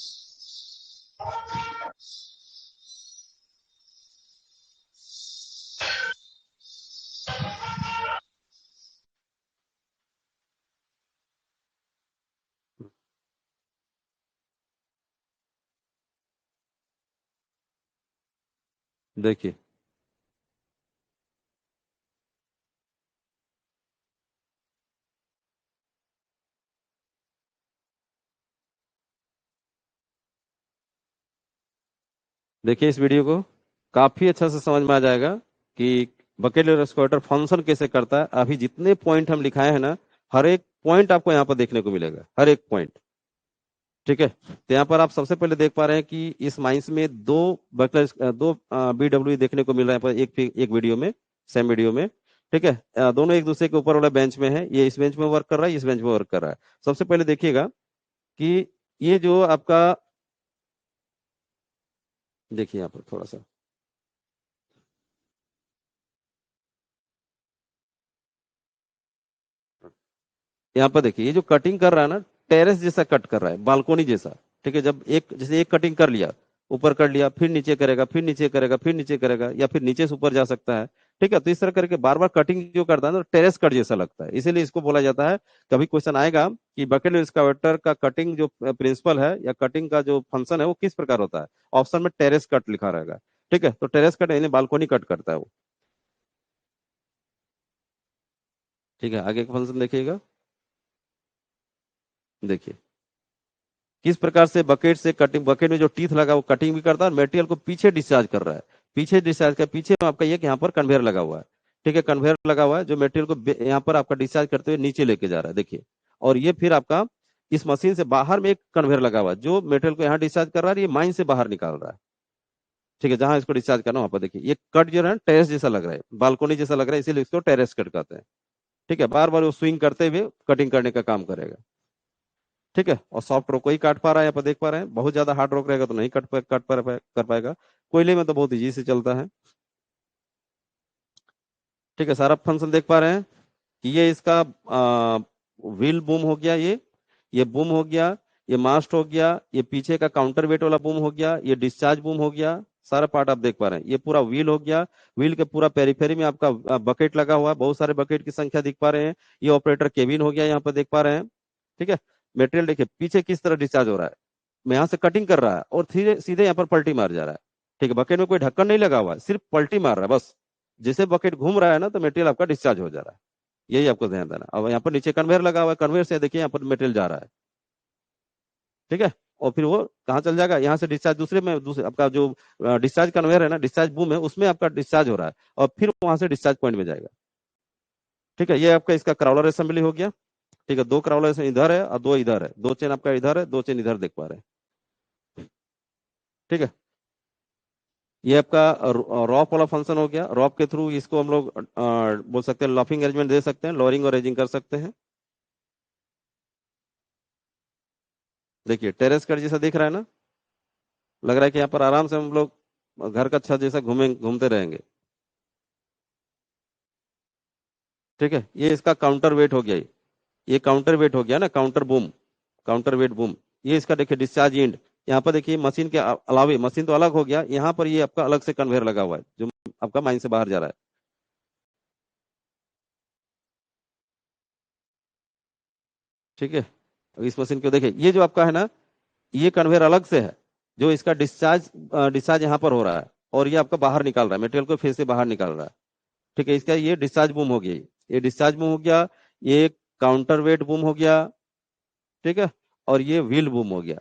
देखिए देखिए इस वीडियो को, काफी अच्छा से समझ में आ जाएगा कि बकेट एक्सकवाटर फंक्शन कैसे करता है। अभी जितने पॉइंट हम लिखाए हैं ना, हर एक पॉइंट आपको यहाँ पर देखने को मिलेगा, हर एक पॉइंट। ठीक है, तो यहाँ पर आप सबसे पहले देख पा रहे हैं कि इस माइंस में दो बकलर, दो BW देखने को मिल रहा है पर एक वीडियो में, सेम वीडियो में। ठीक है, दोनों एक दूसरे के ऊपर वाला बेंच में है, ये इस बेंच में वर्क कर रहा है, इस बेंच में वर्क कर रहा है। सबसे पहले देखिएगा कि ये जो आपका, देखिए यहाँ पर थोड़ा सा, यहाँ पर देखिए ये जो कटिंग कर रहा है ना, टेरेस जैसा कट कर रहा है, बालकोनी जैसा। ठीक है, जब एक जैसे एक कटिंग कर लिया, ऊपर कर लिया, फिर नीचे करेगा, फिर नीचे करेगा, फिर नीचे करेगा, या फिर नीचे से ऊपर जा सकता है। ठीक है, तो इस तरह करके बार बार कटिंग जो करता है ना, टेरेस कट जैसा लगता है, इसीलिए इसको बोला जाता है। कभी क्वेश्चन आएगा कि बकेट एक्सकावेटर का कटिंग जो प्रिंसिपल है या कटिंग का जो फंक्शन है वो किस प्रकार होता है, ऑप्शन में टेरेस कट लिखा रहेगा। ठीक है, तो टेरेस कट यानी बालकोनी कट करता है वो। ठीक है, आगे का फंक्शन देखिएगा। देखिए किस प्रकार से बकेट से कटिंग, बकेट में जो टीथ लगा वो कटिंग भी करता है और मटेरियल को पीछे डिस्चार्ज कर रहा है। पीछे डिस्चार्ज का पीछे में आपका ये कि यहाँ पर कन्वेयर लगा हुआ है। ठीक है, कन्वेयर लगा हुआ है जो मटेरियल को यहाँ पर आपका डिस्चार्ज करते हुए नीचे लेके जा रहा है, देखिए। और ये फिर आपका इस मशीन से बाहर में एक कन्वेयर लगा हुआ है जो मटेरियल को यहाँ डिस्चार्ज कर रहा है, ये माइन से बाहर निकाल रहा है। ठीक है, जहां इसको डिस्चार्ज करना वहां पर देखिए ये कट जो है टेरेस जैसा लग रहा है, बालकोनी जैसा लग रहा है, इसीलिए इसको टेरेस कट कहते हैं। ठीक है, बार बार वो स्विंग करते हुए कटिंग करने का काम करेगा। ठीक है, और सॉफ्ट रॉक को ही काट पा रहा है, यहाँ पर देख पा रहे हैं। बहुत ज्यादा हार्ड रॉक रहेगा तो नहीं कर पाएगा। कोयले में तो बहुत इजी से चलता है। ठीक है, सारा फंक्शन देख पा रहे हैं कि ये इसका व्हील बूम हो गया, ये बूम हो गया, ये मास्ट हो गया, ये पीछे का काउंटर वेट वाला बूम हो गया, ये डिस्चार्ज बूम हो गया। सारा पार्ट आप देख पा रहे हैं, ये पूरा व्हील हो गया। व्हील के पूरा पेरीफेरी में आपका बकेट लगा हुआ है, बहुत सारे बकेट की संख्या दिख पा रहे हैं। ये ऑपरेटर केबिन हो गया, यहाँ पर देख पा रहे हैं। ठीक है, मटेरियल देखिए पीछे किस तरह डिस्चार्ज हो रहा है, मैं यहाँ से कटिंग कर रहा है और सीधे सीधे यहाँ पर पलटी मार जा रहा है। ठीक है, बकेट में कोई ढक्कन नहीं लगा हुआ है, सिर्फ पलटी मार रहा है बस। जैसे बकेट घूम रहा है ना तो मटेरियल आपका डिस्चार्ज हो जा रहा है। यही आपको ध्यान देना। अब यहाँ पर नीचे कन्वेयर लगा हुआ है, कन्वेयर से देखिए यहाँ पर मटेरियल जा रहा है। ठीक है, और फिर वो कहाँ चल जाएगा, यहाँ से डिस्चार्ज दूसरे में, दूसरे आपका जो डिस्चार्ज कन्वेयर है ना, डिस्चार्ज बूम है, उसमें आपका डिस्चार्ज हो रहा है और फिर वहां से डिस्चार्ज पॉइंट में जाएगा। ठीक है, ये आपका इसका क्राउलर असेंबली हो गया। ठीक है, दो क्राउलर इधर है और दो इधर है, दो चेन आपका इधर है, दो चेन इधर देख पा रहे हैं। ठीक है, ये आपका रॉप वाला फंक्शन हो गया। रॉप के थ्रू इसको हम लोग बोल सकते हैं लॉफिंग अरेंजमेंट दे सकते हैं, लोअरिंग और रेजिंग कर सकते हैं। देखिए टेरेस कट जैसा दिख रहा है ना, लग रहा है कि यहाँ पर आराम से हम लोग घर का छत जैसा घूमते रहेंगे। ठीक है, ये इसका काउंटर वेट हो गया, ये काउंटर वेट हो गया ना, counter boom, counter wait boom. ये इसका देखिए डिस्चार्ज एंड, यहाँ पर देखिए मशीन के अलावे, मशीन तो अलग हो गया, यहाँ पर ये आपका अलग से कन्वेयर लगा हुआ है जो आपका माइन से बाहर जा रहा है। ठीक है, अब इस मशीन को देखिए, ये जो आपका है ना, ये कन्वेयर अलग से है जो इसका डिस्चार्ज डिस्चार्ज यहाँ पर हो रहा है और ये आपका बाहर निकाल रहा है, मटेरियल को फेस से बाहर निकाल रहा है। ठीक है, इसका ये डिस्चार्ज बूम हो गया, ये डिस्चार्ज बूम हो गया, ये काउंटर वेट बूम हो गया। ठीक है, और ये व्हील बूम हो गया।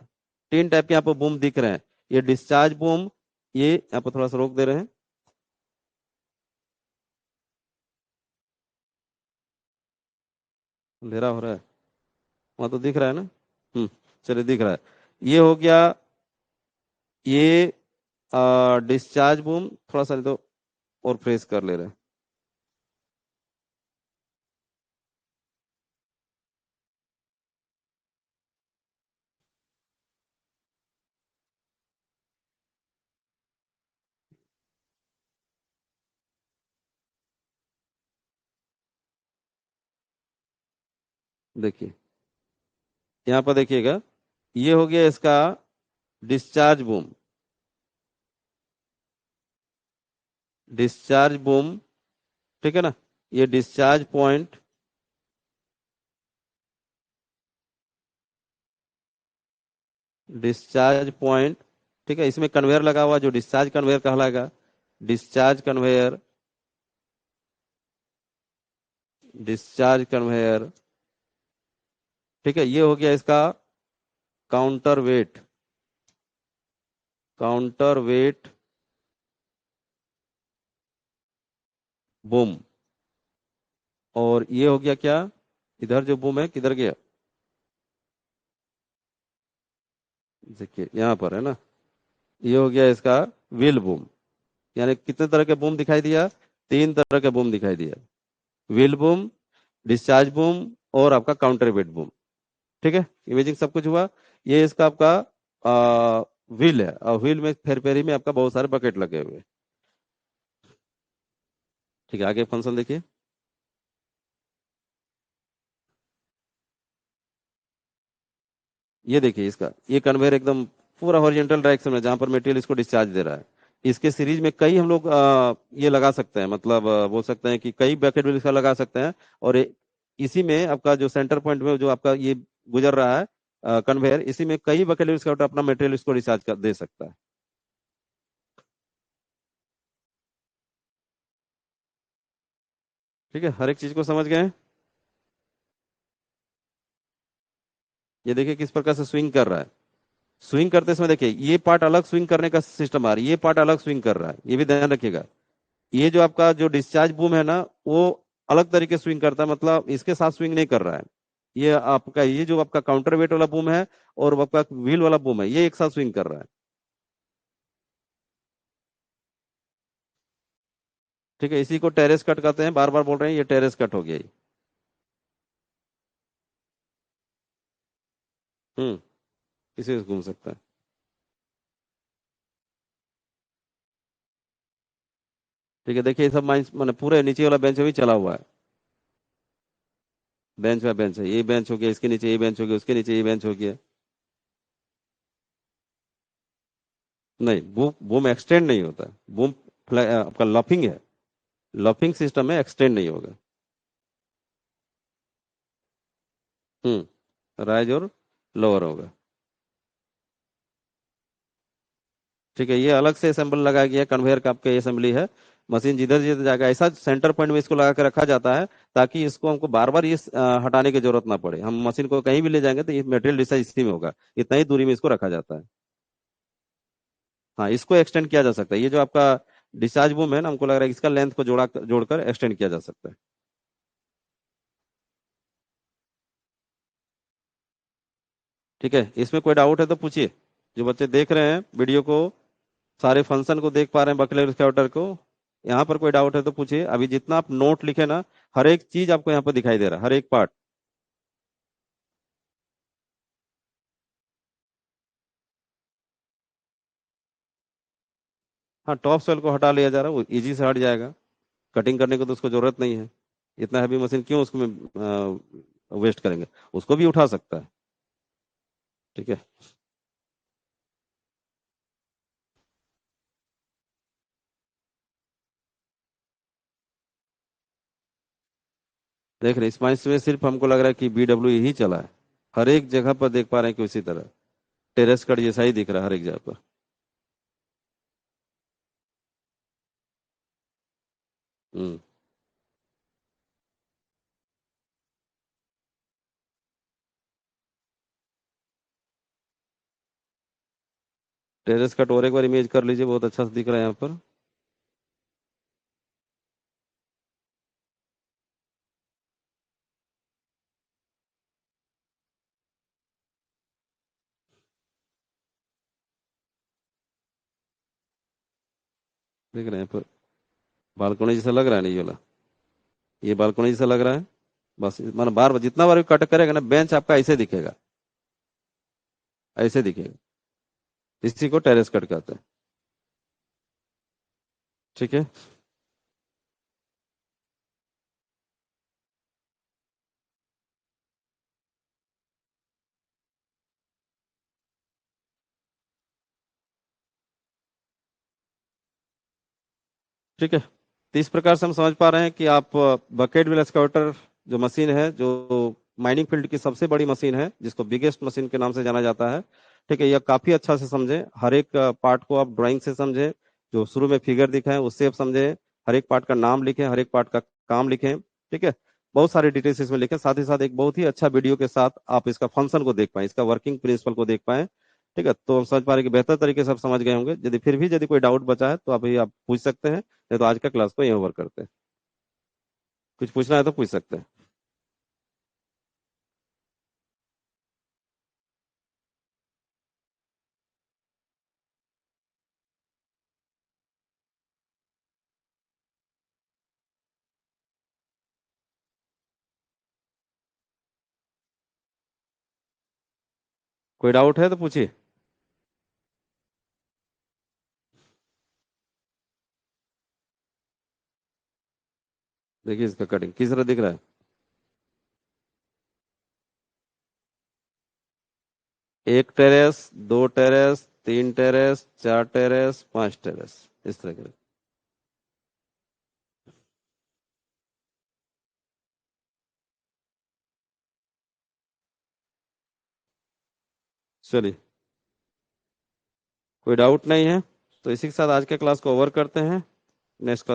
तीन टाइप के यहाँ पर बूम दिख रहे हैं, ये डिस्चार्ज बूम, ये यहाँ पर थोड़ा सा रोक दे रहे हैं, अंधेरा हो रहा है, वहां तो दिख रहा है ना। हम्म, चलिए दिख रहा है। ये हो गया, ये डिस्चार्ज बूम, थोड़ा सा नहीं तो और फ्रेश कर ले रहे हैं। देखिए यहाँ पर देखिएगा, ये हो गया इसका डिस्चार्ज बूम, डिस्चार्ज बूम। ठीक है ना, ये डिस्चार्ज पॉइंट, डिस्चार्ज पॉइंट। ठीक है, इसमें कन्वेयर लगा हुआ जो डिस्चार्ज कन्वेयर कहलाएगा। डिस्चार्ज कन्वेयर, डिस्चार्ज कन्वेयर, ठीक है। ये हो गया इसका counter wait, counter wait boom. और ये हो गया क्या, इधर जो बूम है किधर गया, देखिए यहाँ पर है ना, ये हो गया इसका व्हील बूम। यानी कितने तरह के बूम दिखाई दिया, तीन तरह के बूम दिखाई दिया, व्हील बूम, डिस्चार्ज बूम और आपका काउंटर वेट बूम। ठीक है, इमेजिंग सब कुछ हुआ। ये इसका आपका व्हील है, और व्हील में फेरफेरी में आपका बहुत सारे बकेट लगे हुए हैं। ठीक है, आगे फंक्शन देखिए। ये देखिए इसका, ये कन्वेयर एकदम पूरा हॉरिजॉन्टल डायरेक्शन में जहां पर मटेरियल इसको डिस्चार्ज दे रहा है। इसके सीरीज में कई हम लोग ये लगा सकते हैं, मतलब बोल सकते हैं कि कई बकेट भी इसका लगा सकते हैं। और इसी में आपका जो सेंटर पॉइंट में जो आपका ये गुजर रहा है कन्वेयर, इसी में कई बकेट इसका अपना मटेरियल इसको डिस्चार्ज कर दे सकता है। ठीक है, हर एक चीज को समझ गए हैं? ये देखिए किस प्रकार से स्विंग कर रहा है। स्विंग करते समय देखिए ये पार्ट अलग स्विंग करने का सिस्टम आ रहा है, ये पार्ट अलग स्विंग कर रहा है, ये भी ध्यान रखिएगा। ये जो आपका जो डिस्चार्ज बूम है ना, वो अलग तरीके स्विंग करता है, मतलब इसके साथ स्विंग नहीं कर रहा है। ये आपका, ये जो आपका काउंटर वेट वाला बूम है और आपका व्हील वाला बूम है, ये एक साथ स्विंग कर रहा है। ठीक है, इसी को टेरेस कट कहते हैं, बार बार बोल रहे हैं, ये टेरेस कट हो गया ये। हम्म, इसी से घूम सकता है। ठीक है, देखिए ये सब माइंस मैंने पूरे नीचे वाला बेंच भी चला हुआ है, बेंच बाय बेंच है, ये बेंच हो गया, इसके नीचे ये बेंच हो गया, उसके नीचे ये बेंच हो गया। नहीं, बूम बूम एक्सटेंड नहीं होता है। बूम आपका लफिंग है, लफिंग सिस्टम में एक्सटेंड नहीं होगा। राइज और लोअर होगा। ठीक है, ये अलग से असेंबल लगाया गया कन्वेयर का, आपका ये असेंबली है। मशीन जिधर जिधर जाएगा ऐसा सेंटर पॉइंट में इसको लगा के रखा जाता है, ताकि इसको हमको बार बार ये हटाने की जरूरत ना पड़े। हम मशीन को कहीं भी ले जाएंगे तो ये मटेरियल डिस्चार्ज इसी में होगा, इतना ही दूरी में इसको रखा जाता है। हाँ, इसको एक्सटेंड किया जा सकता है, ये जो आपका डिस्चार्ज बूम है ना, हमको लग रहा है कि इसका लेंथ को जोड़कर एक्सटेंड किया जा सकता है। ठीक है, इसमें कोई डाउट है तो पूछिए। जो बच्चे देख रहे हैं वीडियो को, सारे फंक्शन को देख पा रहे हैं बकलेट स्काउटर को, यहाँ पर कोई डाउट है तो पूछिए। अभी जितना आप नोट लिखे ना, हर एक चीज आपको यहाँ पर दिखाई दे रहा है, हर एक पार्ट। हाँ, टॉप सेल को हटा लिया जा रहा है, वो इजी से हट जाएगा। कटिंग करने की तो उसको जरूरत नहीं है, इतना हैवी मशीन क्यों उसको में वेस्ट करेंगे, उसको भी उठा सकता है। ठीक है, देख रहे इस माइंस में सिर्फ हमको लग रहा है कि BW ही चला है। हर एक जगह पर देख पा रहे हैं कि उसी तरह टेरेस कट जैसा ही दिख रहा है हर एक जगह पर। हम्म, टेरेस कट और एक बार इमेज कर लीजिए, बहुत अच्छा से दिख रहा है यहाँ पर। देख रहे हैं यहाँ पर, बालकनी जैसा लग रहा है ना ये वाला, ये बालकनी जैसा लग रहा है। बस माना बार बार जितना बार भी कट करेगा ना, बेंच आपका ऐसे दिखेगा, ऐसे दिखेगा। इसी को टेरेस कट कहते हैं। ठीक है, ठीक है। तो इस प्रकार से हम समझ पा रहे हैं कि आप बकेट व्हील एक्सकवेटर जो मशीन है, जो माइनिंग फील्ड की सबसे बड़ी मशीन है, जिसको बिगेस्ट मशीन के नाम से जाना जाता है। ठीक है, यह काफी अच्छा से समझे, हर एक पार्ट को आप ड्राइंग से समझे। जो शुरू में फिगर दिखाएं उससे आप समझें, हर एक पार्ट का नाम लिखें, हर एक पार्ट का काम लिखें, ठीक है। बहुत सारी डिटेल्स इसमें लिखें, साथ ही साथ एक बहुत ही अच्छा वीडियो के साथ आप इसका फंक्शन को देख पाएं, इसका वर्किंग प्रिंसिपल को देख पाएं, ठीक है। तो हम समझ पा रहे हैं कि बेहतर तरीके से आप समझ गए होंगे। यदि फिर भी यदि कोई डाउट बचा है तो अभी आप पूछ सकते हैं, नहीं तो आज का क्लास को यहीं ओवर करते हैं। कुछ पूछना है तो पूछ सकते हैं। कोई डाउट है तो पूछिए। देखिए इसका कटिंग किस तरह दिख रहा है। एक टेरेस, दो टेरेस, तीन टेरेस, चार टेरेस, पांच टेरेस, इस तरह के। चलिए, कोई डाउट नहीं है तो इसी के साथ आज के क्लास को ओवर करते हैं। Next class